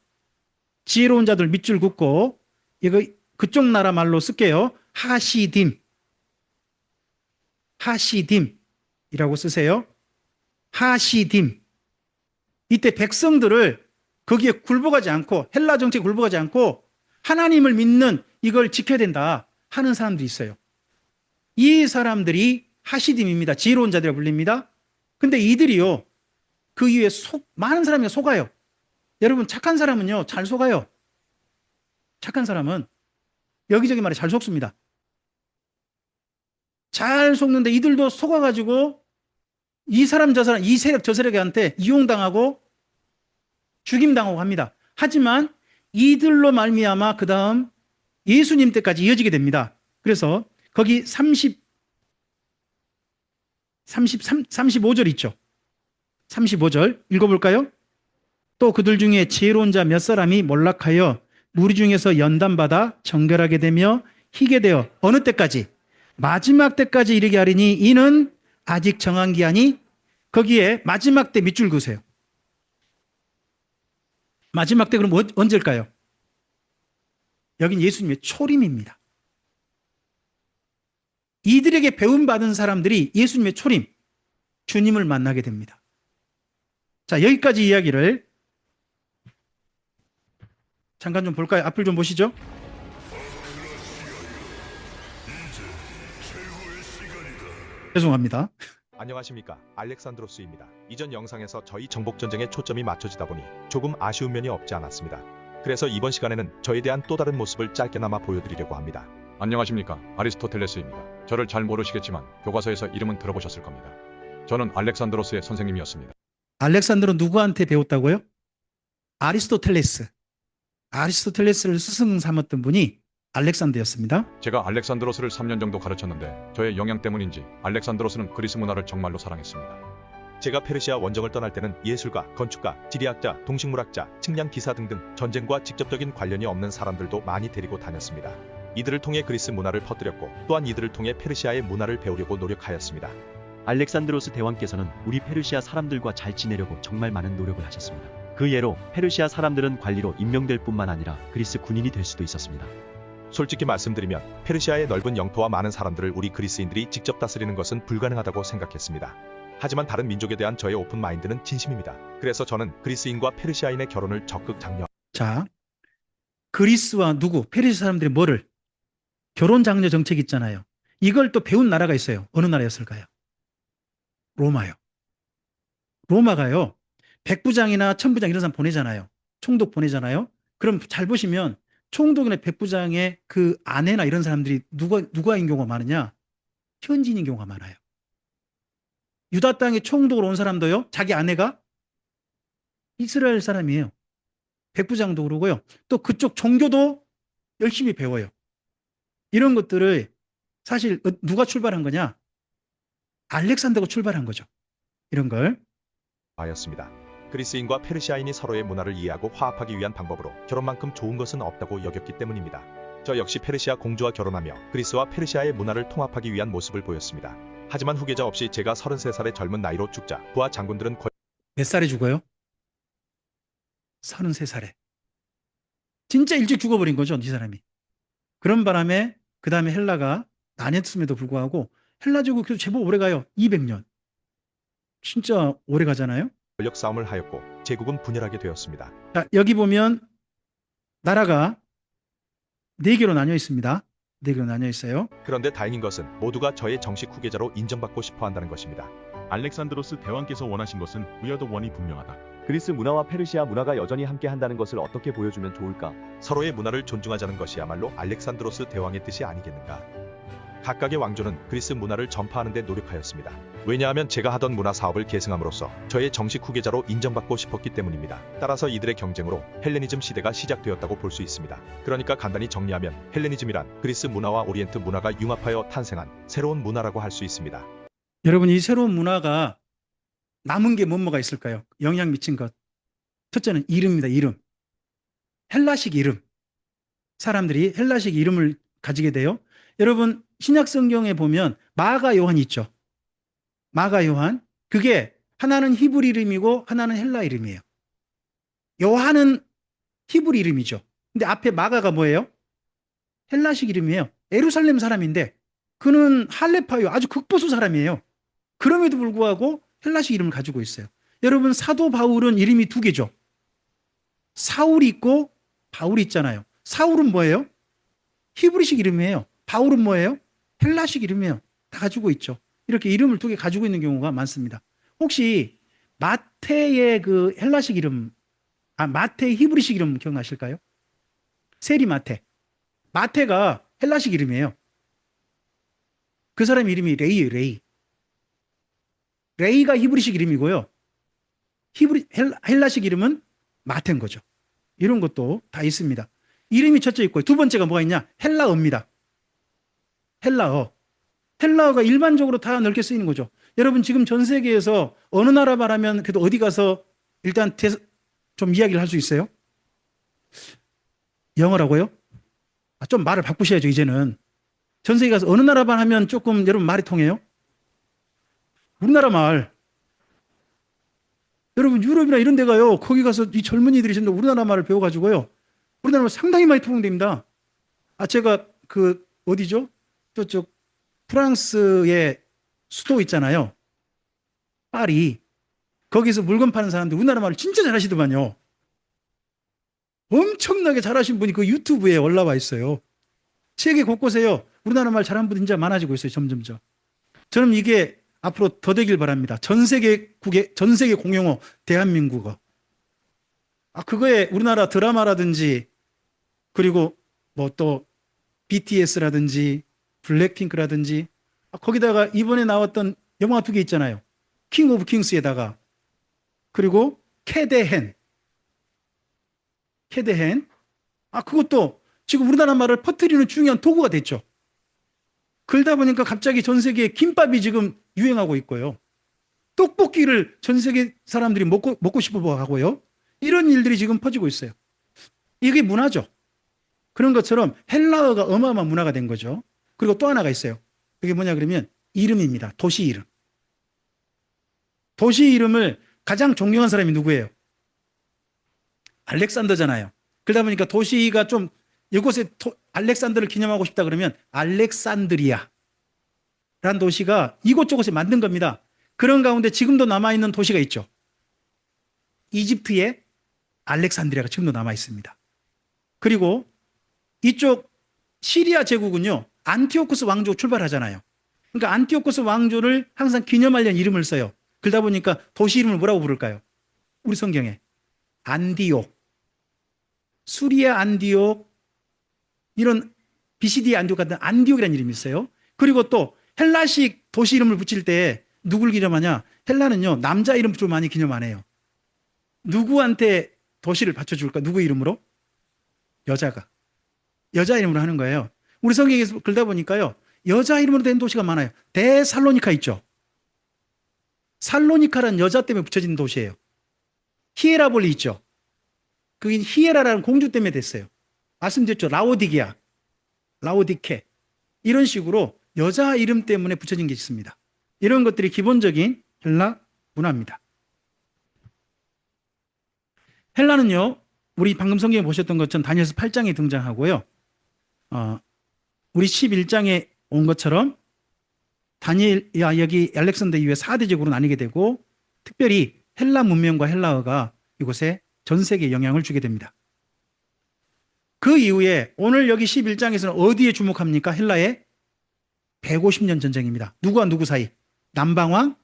지혜로운 자들 밑줄 긋고 이거 그쪽 나라 말로 쓸게요. 하시딤이라고 쓰세요. 하시딤. 이때 백성들을 거기에 굴복하지 않고 헬라 정책에 굴복하지 않고 하나님을 믿는 이걸 지켜야 된다 하는 사람들이 있어요. 이 사람들이 하시딤입니다. 지혜로운 자들이라고 불립니다. 근데 이들이요 그 이후에 많은 사람이 속아요. 여러분 착한 사람은요 잘 속아요. 착한 사람은 여기저기 말에 잘 속습니다. 잘 속는데 이들도 속아가지고 이 사람 저 사람 이 세력 저 세력한테 이용당하고 죽임당하고 합니다. 하지만 이들로 말미암아 그 다음 예수님 때까지 이어지게 됩니다. 그래서 거기 35절 있죠. 35절 읽어볼까요? 또 그들 중에 지혜로운 자 몇 사람이 몰락하여 무리 중에서 연단받아 정결하게 되며 희게 되어 어느 때까지? 마지막 때까지 이르게 하리니 이는 아직 정한 기한이 거기에 마지막 때 밑줄 그으세요. 마지막 때 그럼 언제일까요? 여긴 예수님의 초림입니다. 이들에게 배움받은 사람들이 예수님의 초림, 주님을 만나게 됩니다. 자, 여기까지 이야기를 잠깐 좀 볼까요? 앞을 좀 보시죠. 죄송합니다. 안녕하십니까, 알렉산드로스입니다. 이전 영상에서 저희 정복전쟁에 초점이 맞춰지다 보니 조금 아쉬운 면이 없지 않았습니다. 그래서 이번 시간에는 저에 대한 또 다른 모습을 짧게나마 보여드리려고 합니다. 안녕하십니까. 아리스토텔레스입니다. 저를 잘 모르시겠지만 교과서에서 이름은 들어보셨을 겁니다. 저는 알렉산드로스의 선생님이었습니다. 알렉산더는 누구한테 배웠다고요? 아리스토텔레스. 아리스토텔레스를 스승 삼았던 분이 알렉산더였습니다. 제가 알렉산드로스를 3년 정도 가르쳤는데 저의 영향 때문인지 알렉산드로스는 그리스 문화를 정말로 사랑했습니다. 제가 페르시아 원정을 떠날 때는 예술가, 건축가, 지리학자, 동식물학자, 측량 기사 등등 전쟁과 직접적인 관련이 없는 사람들도 많이 데리고 다녔습니다. 이들을 통해 그리스 문화를 퍼뜨렸고 또한 이들을 통해 페르시아의 문화를 배우려고 노력하였습니다. 알렉산드로스 대왕께서는 우리 페르시아 사람들과 잘 지내려고 정말 많은 노력을 하셨습니다. 그 예로 페르시아 사람들은 관리로 임명될 뿐만 아니라 그리스 군인이 될 수도 있었습니다. 솔직히 말씀드리면 페르시아의 넓은 영토와 많은 사람들을 우리 그리스인들이 직접 다스리는 것은 불가능하다고 생각했습니다. 하지만 다른 민족에 대한 저의 오픈 마인드는 진심입니다. 그래서 저는 그리스인과 페르시아인의 결혼을 적극 장려. 자, 그리스와 누구? 페르시아 사람들이 뭐를? 결혼 장려 정책 있잖아요. 이걸 또 배운 나라가 있어요. 어느 나라였을까요? 로마요. 로마가요. 백부장이나 천부장 이런 사람 보내잖아요. 총독 보내잖아요. 그럼 잘 보시면 총독이나 백부장의 그 아내나 이런 사람들이 누가인 경우가 많으냐? 현지인인 경우가 많아요. 유다 땅에 총독으로 온 사람도요. 자기 아내가 이스라엘 사람이에요. 백부장도 그러고요. 또 그쪽 종교도 열심히 배워요. 이런 것들을 사실 누가 출발한 거냐? 알렉산더가 출발한 거죠. 이런 걸. 하였습니다. 그리스인과 페르시아인이 서로의 문화를 이해하고 화합하기 위한 방법으로 결혼만큼 좋은 것은 없다고 여겼기 때문입니다. 저 역시 페르시아 공주와 결혼하며 그리스와 페르시아의 문화를 통합하기 위한 모습을 보였습니다. 하지만 후계자 없이 제가 33살의 젊은 나이로 죽자 부하 장군들은 몇 살에 죽어요? 33살에. 진짜 일찍 죽어버린 거죠, 이 사람이. 그런 바람에 그 다음에 헬라가 나뉘었음에도 불구하고 헬라제국 그래도 제법 오래 가요. 200년. 진짜 오래 가잖아요. 권력 싸움을 하였고 제국은 분열하게 되었습니다. 자, 여기 보면 나라가 4개로 나뉘어 있습니다. 4개로 나뉘어 있어요. 그런데 다행인 것은 모두가 저의 정식 후계자로 인정받고 싶어 한다는 것입니다. 알렉산드로스 대왕께서 원하신 것은 위아더 원이 분명하다. 그리스 문화와 페르시아 문화가 여전히 함께 한다는 것을 어떻게 보여주면 좋을까? 서로의 문화를 존중하자는 것이야말로 알렉산드로스 대왕의 뜻이 아니겠는가. 각각의 왕조는 그리스 문화를 전파하는 데 노력하였습니다. 왜냐하면 제가 하던 문화 사업을 계승함으로써 저의 정식 후계자로 인정받고 싶었기 때문입니다. 따라서 이들의 경쟁으로 헬레니즘 시대가 시작되었다고 볼 수 있습니다. 그러니까 간단히 정리하면 헬레니즘이란 그리스 문화와 오리엔트 문화가 융합하여 탄생한 새로운 문화라고 할 수 있습니다. 여러분, 이 새로운 문화가 남은 게 뭐가 있을까요? 영향 미친 것. 첫째는 이름입니다. 이름. 헬라식 이름. 사람들이 헬라식 이름을 가지게 돼요. 여러분, 신약 성경에 보면 마가 요한이 있죠. 마가 요한. 그게 하나는 히브리 이름이고 하나는 헬라 이름이에요. 요한은 히브리 이름이죠. 근데 앞에 마가가 뭐예요? 헬라식 이름이에요. 예루살렘 사람인데 그는 할레파요. 아주 극보수 사람이에요. 그럼에도 불구하고 헬라식 이름을 가지고 있어요. 여러분, 사도 바울은 이름이 2개죠. 사울이 있고 바울이 있잖아요. 사울은 뭐예요? 히브리식 이름이에요. 바울은 뭐예요? 헬라식 이름이에요. 다 가지고 있죠. 이렇게 이름을 2개 가지고 있는 경우가 많습니다. 혹시 마태의 그 헬라식 이름, 마태의 히브리식 이름 기억나실까요? 세리 마태. 마태가 헬라식 이름이에요. 그 사람 이름이 레이예요, 레이. 레이가 히브리식 이름이고요. 헬라식 이름은 마태인 거죠. 이런 것도 다 있습니다. 이름이 첫째 있고 두 번째가 뭐가 있냐? 헬라어입니다. 헬라어. 헬라어가 일반적으로 다 넓게 쓰이는 거죠. 여러분, 지금 전 세계에서 어느 나라 말하면 그래도 어디 가서 일단 좀 이야기를 할 수 있어요? 영어라고요? 좀 말을 바꾸셔야죠, 이제는. 전 세계 가서 어느 나라 말 하면 조금 여러분 말이 통해요? 우리나라 말. 여러분, 유럽이나 이런 데 가요. 거기 가서 이 젊은이들이 전부 우리나라 말을 배워가지고요. 우리나라 말 상당히 많이 통용됩니다. 제가 어디죠? 저쪽 프랑스의 수도 있잖아요. 파리. 거기서 물건 파는 사람들 우리나라 말을 진짜 잘하시더만요. 엄청나게 잘하신 분이 그 유튜브에 올라와 있어요. 세계 곳곳에요. 우리나라 말 잘하는 분이 진짜 많아지고 있어요. 점점점. 저는 이게 앞으로 더 되길 바랍니다. 전 세계 공용어, 대한민국어. 그거에 우리나라 드라마라든지 그리고 뭐 또 BTS라든지 블랙핑크라든지 거기다가 이번에 나왔던 영화 두 개 있잖아요. 킹 오브 킹스에다가 그리고 캐데헨. 그것도 지금 우리나라 말을 퍼뜨리는 중요한 도구가 됐죠. 그러다 보니까 갑자기 전 세계에 김밥이 지금 유행하고 있고요. 떡볶이를 전 세계 사람들이 먹고 싶어 하고요. 이런 일들이 지금 퍼지고 있어요. 이게 문화죠. 그런 것처럼 헬라어가 어마어마한 문화가 된 거죠. 그리고 또 하나가 있어요. 그게 뭐냐 그러면 이름입니다. 도시 이름. 도시 이름을 가장 존경한 사람이 누구예요? 알렉산더잖아요. 그러다 보니까 도시가 좀 이곳에 알렉산더를 기념하고 싶다 그러면 알렉산드리아라는 도시가 이곳저곳에 만든 겁니다. 그런 가운데 지금도 남아있는 도시가 있죠. 이집트에 알렉산드리아가 지금도 남아있습니다. 그리고 이쪽 시리아 제국은요, 안티오쿠스 왕조 출발하잖아요. 그러니까 안티오쿠스 왕조를 항상 기념하려는 이름을 써요. 그러다 보니까 도시 이름을 뭐라고 부를까요? 우리 성경에 안디옥, 수리아 안디옥, 이런 BCD 안디옥 같은 안디옥이라는 이름이 있어요. 그리고 또 헬라식 도시 이름을 붙일 때 누굴 기념하냐? 헬라는요, 남자 이름 좀 많이 기념 안 해요. 누구한테 도시를 받쳐줄까? 누구 이름으로? 여자가. 여자 이름으로 하는 거예요. 우리 성경에서 그러다 보니까요, 여자 이름으로 된 도시가 많아요. 데살로니카 있죠. 살로니카라는 여자 때문에 붙여진 도시예요. 히에라볼리 있죠. 그게 히에라라는 공주 때문에 됐어요. 말씀드렸죠. 라오디게아, 라오디케. 이런 식으로 여자 이름 때문에 붙여진 게 있습니다. 이런 것들이 기본적인 헬라 문화입니다. 헬라는요, 우리 방금 성경에 보셨던 것처럼 다니엘서 8장에 등장하고요. 우리 11장에 온 것처럼 여기 알렉산더 이후에 4대 제국으로 나뉘게 되고, 특별히 헬라 문명과 헬라어가 이곳에 전 세계에 영향을 주게 됩니다. 그 이후에 오늘 여기 11장에서는 어디에 주목합니까? 헬라의 150년 전쟁입니다. 누구와 누구 사이? 남방왕,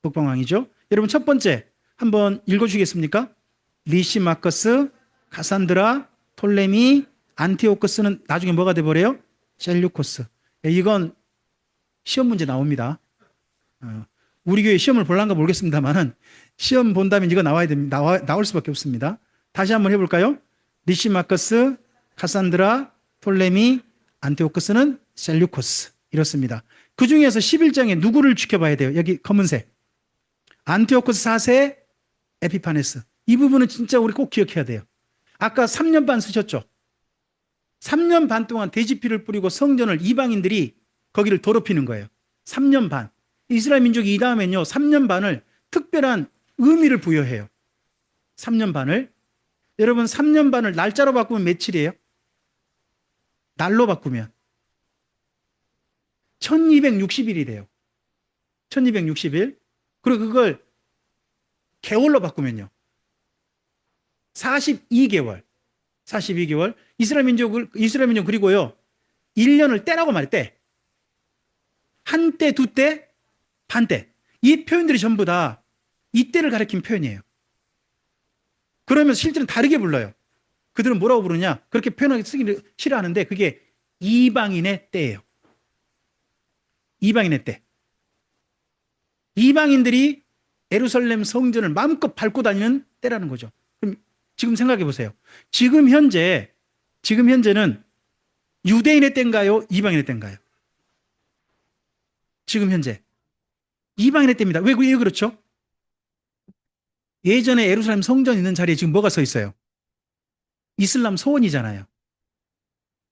북방왕이죠. 여러분 첫 번째 한번 읽어주시겠습니까? 리시마커스, 카산드라, 톨레미, 안티오코스는 나중에 뭐가 돼버려요? 셀류코스. 이건 시험 문제 나옵니다. 우리 교회 시험을 볼란가 모르겠습니다만은 시험 본다면 이거 나와야 됩니다. 나올 수밖에 없습니다. 다시 한번 해볼까요? 리시마커스, 카산드라, 톨레미, 안티오코스는 셀류코스. 이렇습니다. 그 중에서 11장에 누구를 지켜봐야 돼요? 여기 검은색. 안티오코스 4세, 에피파네스. 이 부분은 진짜 우리 꼭 기억해야 돼요. 아까 3년 반 쓰셨죠? 3년 반 동안 돼지피를 뿌리고 성전을 이방인들이 거기를 더럽히는 거예요. 3년 반. 이스라엘 민족이 이 다음엔요, 3년 반을 특별한 의미를 부여해요. 3년 반을. 여러분, 3년 반을 날짜로 바꾸면 며칠이에요? 날로 바꾸면 1260일이 돼요. 1260일. 그리고 그걸 개월로 바꾸면요, 42개월. 42개월. 이스라엘 민족 그리고요, 1년을 때라고 말해, 때. 한 때, 두 때, 반 때. 이 표현들이 전부 다 이때를 가리킨 표현이에요. 그러면서 실제는 다르게 불러요. 그들은 뭐라고 부르냐? 그렇게 표현하기 쓰기를 싫어하는데 그게 이방인의 때예요. 이방인의 때. 이방인들이 예루살렘 성전을 마음껏 밟고 다니는 때라는 거죠. 그럼 지금 생각해 보세요. 지금 현재는 유대인의 때인가요? 이방인의 때인가요? 지금 현재 이방인의 때입니다. 왜 그렇죠? 예전에 예루살렘 성전 있는 자리에 지금 뭐가 서 있어요? 이슬람 소원이잖아요.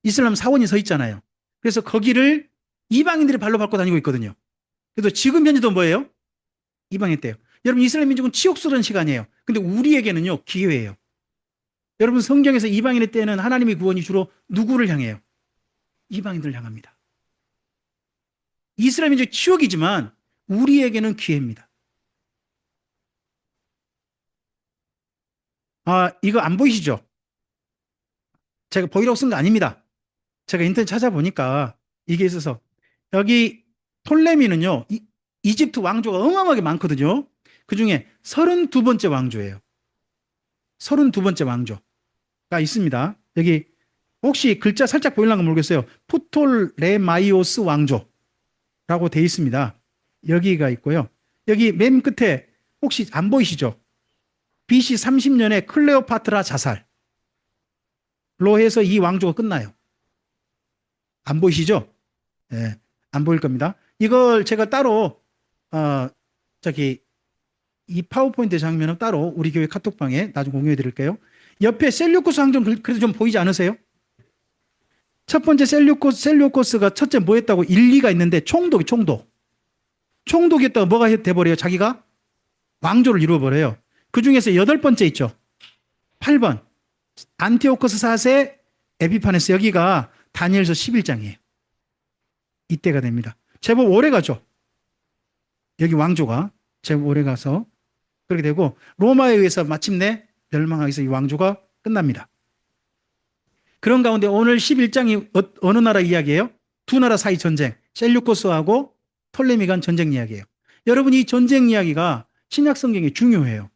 이슬람 사원이 서 있잖아요. 그래서 거기를 이방인들이 발로 밟고 다니고 있거든요. 그래서 지금 현재도 뭐예요? 이방인 때예요. 여러분, 이스라엘 민족은 치욕스러운 시간이에요. 근데 우리에게는요, 기회예요. 여러분, 성경에서 이방인의 때는 하나님의 구원이 주로 누구를 향해요? 이방인들을 향합니다. 이스라엘 민족의 치욕이지만 우리에게는 기회입니다. 이거 안 보이시죠? 제가 보이라고 쓴 거 아닙니다. 제가 인터넷 찾아보니까 이게 있어서, 여기 톨레미는요, 이집트 왕조가 어마어마하게 많거든요. 그 중에 32번째 왕조예요. 32번째 왕조가 있습니다. 여기 혹시 글자 살짝 보이려나 모르겠어요. 프톨레마이오스 왕조라고 돼 있습니다. 여기가 있고요. 여기 맨 끝에 혹시 안 보이시죠? BC 30년에 클레오파트라 자살로 해서 이 왕조가 끝나요. 안 보이시죠? 예, 안 보일 겁니다. 이걸 제가 따로 이 파워포인트 장면은 따로 우리 교회 카톡방에 나중에 공유해 드릴게요. 옆에 셀류코스 왕조는 그래도 좀 보이지 않으세요? 첫 번째 셀류코스가 첫째 뭐 했다고? 1, 2가 있는데 총독이었다가 뭐가 돼버려요? 자기가 왕조를 이루어버려요. 그 중에서 8번째 있죠. 8번 안티오코스 4세 에피파네스, 여기가 다니엘서 11장이에요. 이때가 됩니다. 제법 오래 가죠. 여기 왕조가 제법 오래 가서 그렇게 되고 로마에 의해서 마침내 멸망하기 위해서 이 왕조가 끝납니다. 그런 가운데 오늘 11장이 어느 나라 이야기예요? 두 나라 사이 전쟁, 셀류코스하고 톨레미 간 전쟁 이야기예요. 여러분, 이 전쟁 이야기가 신약 성경에 중요해요.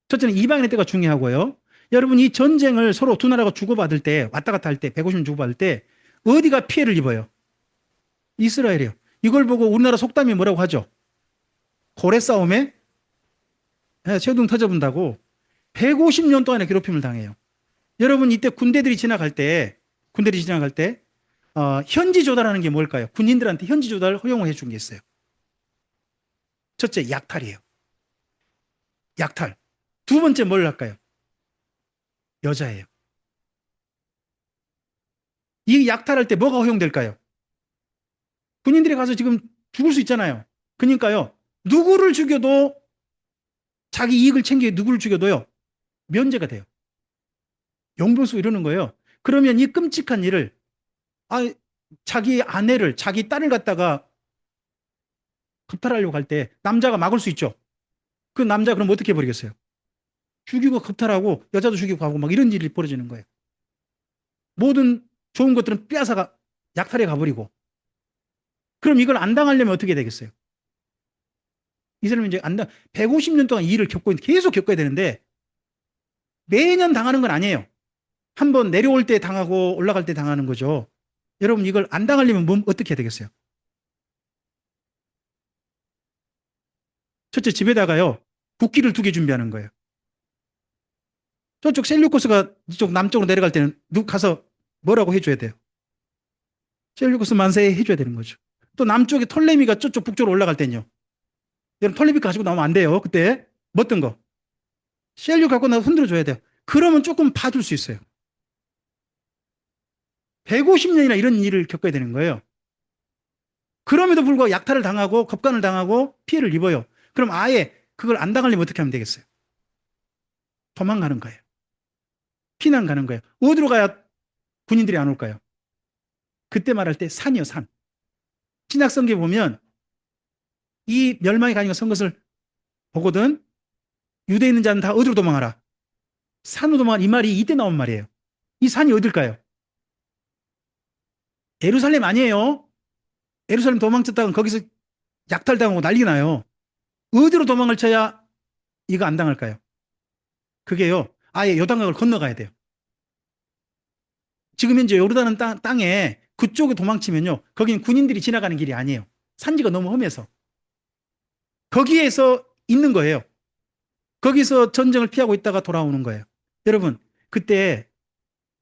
첫째는 이방인의 때가 중요하고요. 여러분, 이 전쟁을 서로 두 나라가 주고받을 때, 왔다 갔다 할 때, 150년 주고받을 때 어디가 피해를 입어요? 이스라엘이에요. 이걸 보고 우리나라 속담이 뭐라고 하죠? 고래 싸움에 새우등 터져본다고 150년 동안의 괴롭힘을 당해요. 여러분, 이때 군대들이 지나갈 때 현지 조달하는 게 뭘까요? 군인들한테 현지 조달 허용을 해준 게 있어요. 첫째, 약탈이에요. 약탈. 두 번째 뭘 할까요? 여자예요. 이 약탈할 때 뭐가 허용될까요? 군인들이 가서 지금 죽을 수 있잖아요. 그러니까요, 누구를 죽여도 자기 이익을 챙기게 누구를 죽여도요, 면제가 돼요. 용병수 이러는 거예요. 그러면 이 끔찍한 일을 자기 아내를, 자기 딸을 갖다가 겁탈하려고 할 때 남자가 막을 수 있죠. 그 남자 그럼 어떻게 해버리겠어요? 죽이고 겁탈하고 여자도 죽이고 가고 막 이런 일이 벌어지는 거예요. 모든 좋은 것들은 빼앗아가 약탈해 가버리고. 그럼 이걸 안 당하려면 어떻게 되겠어요? 이 사람이 이제 150년 동안 이 일을 계속 겪어야 되는데 매년 당하는 건 아니에요. 한번 내려올 때 당하고 올라갈 때 당하는 거죠. 여러분, 이걸 안 당하려면 어떻게 해야 되겠어요? 첫째, 집에다가요, 국기를 2개 준비하는 거예요. 저쪽 셀류코스가 이쪽 남쪽으로 내려갈 때는 가서 뭐라고 해줘야 돼요? 셀류코스 만세 해줘야 되는 거죠. 또 남쪽에 톨레미가 저쪽 북쪽으로 올라갈 때는요. 여러분, 톨레미 가지고 나오면 안 돼요. 그때 뭐 어떤 거? 셀류 갖고 나서 흔들어줘야 돼요. 그러면 조금 봐줄 수 있어요. 150년이나 이런 일을 겪어야 되는 거예요. 그럼에도 불구하고 약탈을 당하고 겁간을 당하고 피해를 입어요. 그럼 아예 그걸 안 당하려면 어떻게 하면 되겠어요? 도망가는 거예요. 피난 가는 거예요. 어디로 가야 군인들이 안 올까요? 그때 말할 때 산이요, 산. 신약 성경에 보면 이 멸망이 가니까 선 것을 보거든 유대에 있는 자는 다 어디로 도망하라? 산으로 도망하라. 이 말이 이때 나온 말이에요. 이 산이 어딜까요? 예루살렘 아니에요. 예루살렘 도망쳤다가 거기서 약탈당하고 난리 나요. 어디로 도망을 쳐야 이거 안 당할까요? 그게요, 아예 요단강을 건너가야 돼요. 지금 현재 요르단 땅에 그쪽에 도망치면요, 거기는 군인들이 지나가는 길이 아니에요. 산지가 너무 험해서. 거기에서 있는 거예요. 거기서 전쟁을 피하고 있다가 돌아오는 거예요. 여러분, 그때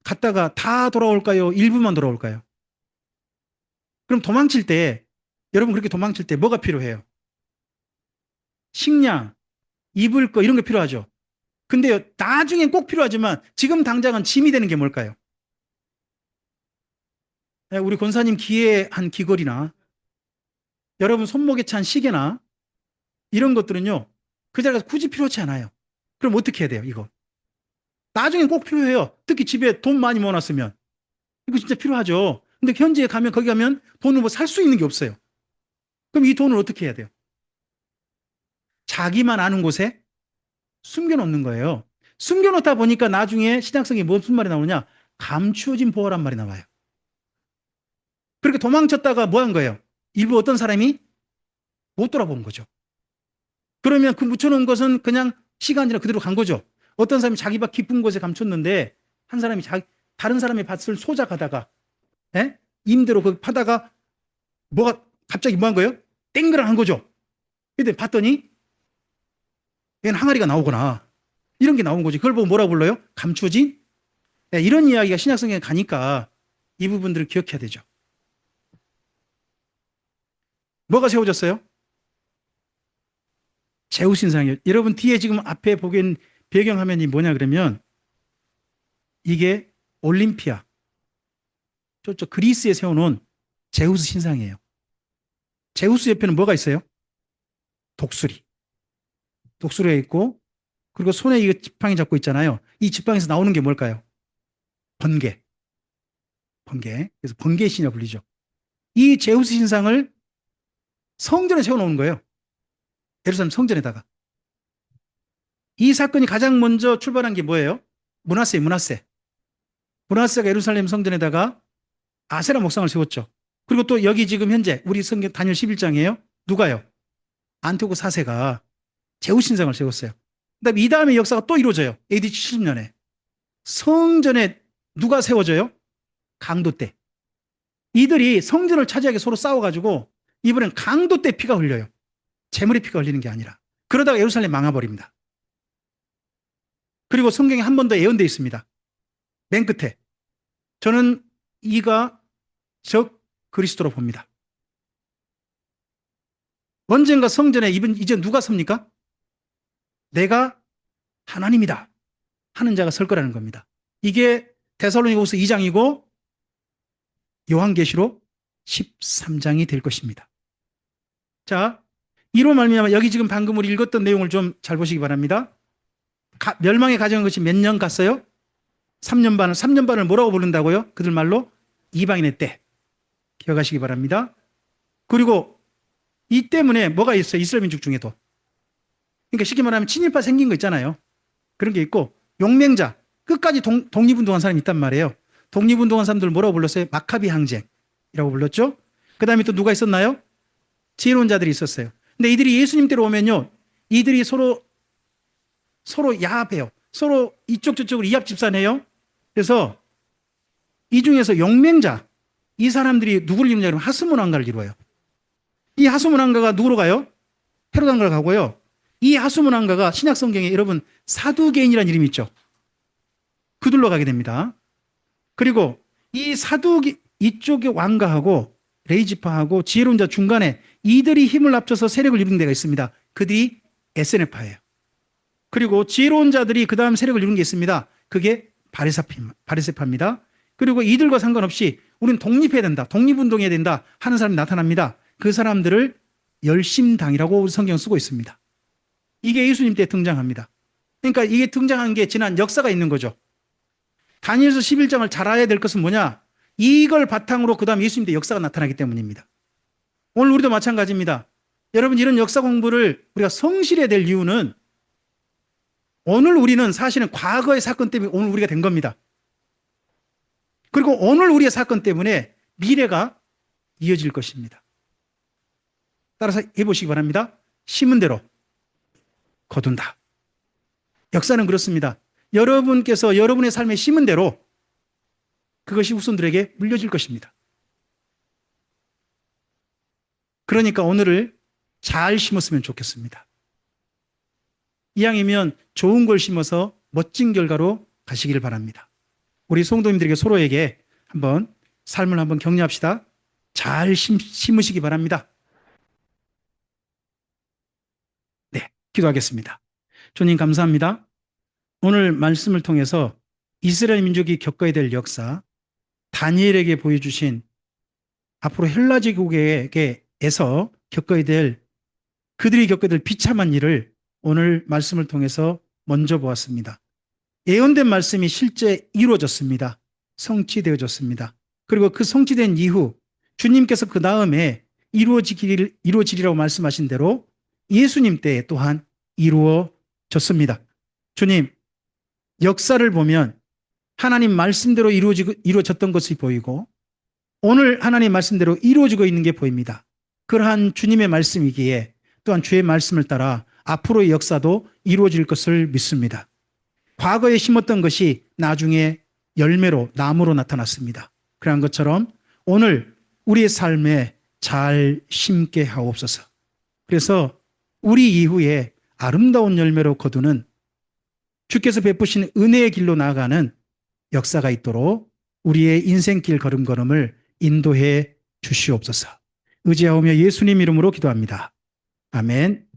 갔다가 다 돌아올까요? 일부만 돌아올까요? 그럼 도망칠 때, 여러분 그렇게 도망칠 때 뭐가 필요해요? 식량, 입을 거 이런 게 필요하죠. 근데요, 나중엔 꼭 필요하지만 지금 당장은 짐이 되는 게 뭘까요? 우리 권사님 귀에 한 귀걸이나 여러분 손목에 찬 시계나 이런 것들은요, 그 자리에 가서 굳이 필요하지 않아요. 그럼 어떻게 해야 돼요, 이거? 나중엔 꼭 필요해요. 특히 집에 돈 많이 모아놨으면. 이거 진짜 필요하죠. 근데 현지에 가면, 거기 가면 돈을 뭐 살 수 있는 게 없어요. 그럼 이 돈을 어떻게 해야 돼요? 자기만 아는 곳에 숨겨놓는 거예요. 숨겨놓다 보니까 나중에 신약성에 무슨 말이 나오냐? 감추어진 보호란 말이 나와요. 그렇게 도망쳤다가 뭐 한 거예요? 일부 어떤 사람이 못 돌아본 거죠. 그러면 그 묻혀놓은 것은 그냥 시간이나 그대로 간 거죠. 어떤 사람이 자기 밭 깊은 곳에 감췄는데 한 사람이 다른 사람의 밭을 소작하다가 임대로 그 파다가 뭐가 갑자기 뭐 한 거예요? 땡그랑 한 거죠. 근데 봤더니 얘는 항아리가 나오거나 이런 게 나온 거지. 그걸 보고 뭐라고 불러요? 감춰진? 이런 이야기가 신약성경에 가니까 이 부분들을 기억해야 되죠. 뭐가 세워졌어요? 제우스 신상이에요. 여러분 뒤에 지금 앞에 보기엔 배경화면이 뭐냐 그러면 이게 올림피아 저쪽 그리스에 세워놓은 제우스 신상이에요. 제우스 옆에는 뭐가 있어요? 독수리가 있고 그리고 손에 이거 지팡이 잡고 있잖아요. 이 지팡이에서 나오는 게 뭘까요? 번개. 그래서 번개신이라고 불리죠. 이 제우스 신상을 성전에 세워놓은 거예요. 예루살렘 성전에다가. 이 사건이 가장 먼저 출발한 게 뭐예요? 므낫세가 예루살렘 성전에다가 아세라 목상을 세웠죠. 그리고 또 여기 지금 현재 우리 성경 다니엘 11장이에요. 누가요? 안티오코 4세가 제우스 신상을 세웠어요. 그다음에 이 다음에 역사가 또 이루어져요. AD 70년에. 성전에 누가 세워져요? 강도 때. 이들이 성전을 차지하게 서로 싸워가지고 이번엔 강도 때 피가 흘려요. 재물의 피가 흘리는 게 아니라. 그러다가 예루살렘 망해버립니다. 그리고 성경에 한 번 더 예언되어 있습니다. 맨 끝에. 저는 이가 적 그리스도로 봅니다. 언젠가 성전에 이제 누가 섭니까? 내가 하나님이다 하는 자가 설 거라는 겁니다. 이게 데살로니가후서 2장이고 요한계시록 13장이 될 것입니다. 자, 이로 말미암아 여기 지금 방금 우리 읽었던 내용을 좀 잘 보시기 바랍니다. 멸망에 가져간 것이 몇 년 갔어요? 3년 반을 뭐라고 부른다고요? 그들 말로 이방인의 때. 기억하시기 바랍니다. 그리고 이 때문에 뭐가 있어요? 이스라엘 민족 중에도. 그러니까 쉽게 말하면 친일파 생긴 거 있잖아요. 그런 게 있고 용맹자, 끝까지 독립운동한 사람이 있단 말이에요. 독립운동한 사람들 뭐라고 불렀어요? 마카비 항쟁이라고 불렀죠. 그 다음에 또 누가 있었나요? 지혜로운 자들이 있었어요. 근데 이들이 예수님 때로 오면요, 이들이 서로 야합해요. 서로 이쪽 저쪽으로 이합 집산해요. 그래서 이 중에서 용맹자, 이 사람들이 누구를 이루냐 그러면 하스문왕가를 이루어요. 이 하스문왕가가 누구로 가요? 헤롯왕가를 가고요. 이 하스문왕가가 신약 성경에 여러분 사두개인이라는 이름이 있죠. 그들로 가게 됩니다. 그리고 이 이쪽의 왕가하고 레이지파하고 지혜로운 자 중간에 이들이 힘을 합쳐서 세력을 이루는 데가 있습니다. 그들이 에세네파예요. 그리고 지혜로운 자들이 그 다음 세력을 이루는 게 있습니다. 그게 바리새파입니다. 그리고 이들과 상관없이 우리는 독립해야 된다, 독립운동해야 된다 하는 사람이 나타납니다. 그 사람들을 열심당이라고 성경 쓰고 있습니다. 이게 예수님 때 등장합니다. 그러니까 이게 등장한 게 지난 역사가 있는 거죠. 다니엘서 11장을 잘 알아야 될 것은 뭐냐? 이걸 바탕으로 그 다음 예수님 때 역사가 나타나기 때문입니다. 오늘 우리도 마찬가지입니다. 여러분 이런 역사 공부를 우리가 성실해야 될 이유는 오늘 우리는 사실은 과거의 사건 때문에 오늘 우리가 된 겁니다. 그리고 오늘 우리의 사건 때문에 미래가 이어질 것입니다. 따라서 해보시기 바랍니다. 심은 대로 거둔다. 역사는 그렇습니다. 여러분께서 여러분의 삶에 심은 대로 그것이 후손들에게 물려질 것입니다. 그러니까 오늘을 잘 심었으면 좋겠습니다. 이왕이면 좋은 걸 심어서 멋진 결과로 가시기를 바랍니다. 우리 성도님들에게 서로에게 한번 삶을 한번 격려합시다. 잘 심으시기 바랍니다. 네, 기도하겠습니다. 주님 감사합니다. 오늘 말씀을 통해서 이스라엘 민족이 겪어야 될 역사, 다니엘에게 보여주신 앞으로 헬라 제국에게서 그들이 겪어야 될 비참한 일을 오늘 말씀을 통해서 먼저 보았습니다. 예언된 말씀이 실제 이루어졌습니다. 성취되어졌습니다. 그리고 그 성취된 이후 주님께서 그 다음에 이루어지리라고 말씀하신 대로 예수님 때에 또한 이루어졌습니다. 주님, 역사를 보면 하나님 말씀대로 이루어졌던 것이 보이고 오늘 하나님 말씀대로 이루어지고 있는 게 보입니다. 그러한 주님의 말씀이기에 또한 주의 말씀을 따라 앞으로의 역사도 이루어질 것을 믿습니다. 과거에 심었던 것이 나중에 열매로, 나무로 나타났습니다. 그런 것처럼 오늘 우리의 삶에 잘 심게 하옵소서. 그래서 우리 이후에 아름다운 열매로 거두는 주께서 베푸신 은혜의 길로 나아가는 역사가 있도록 우리의 인생길 걸음걸음을 인도해 주시옵소서. 의지하오며 예수님 이름으로 기도합니다. 아멘.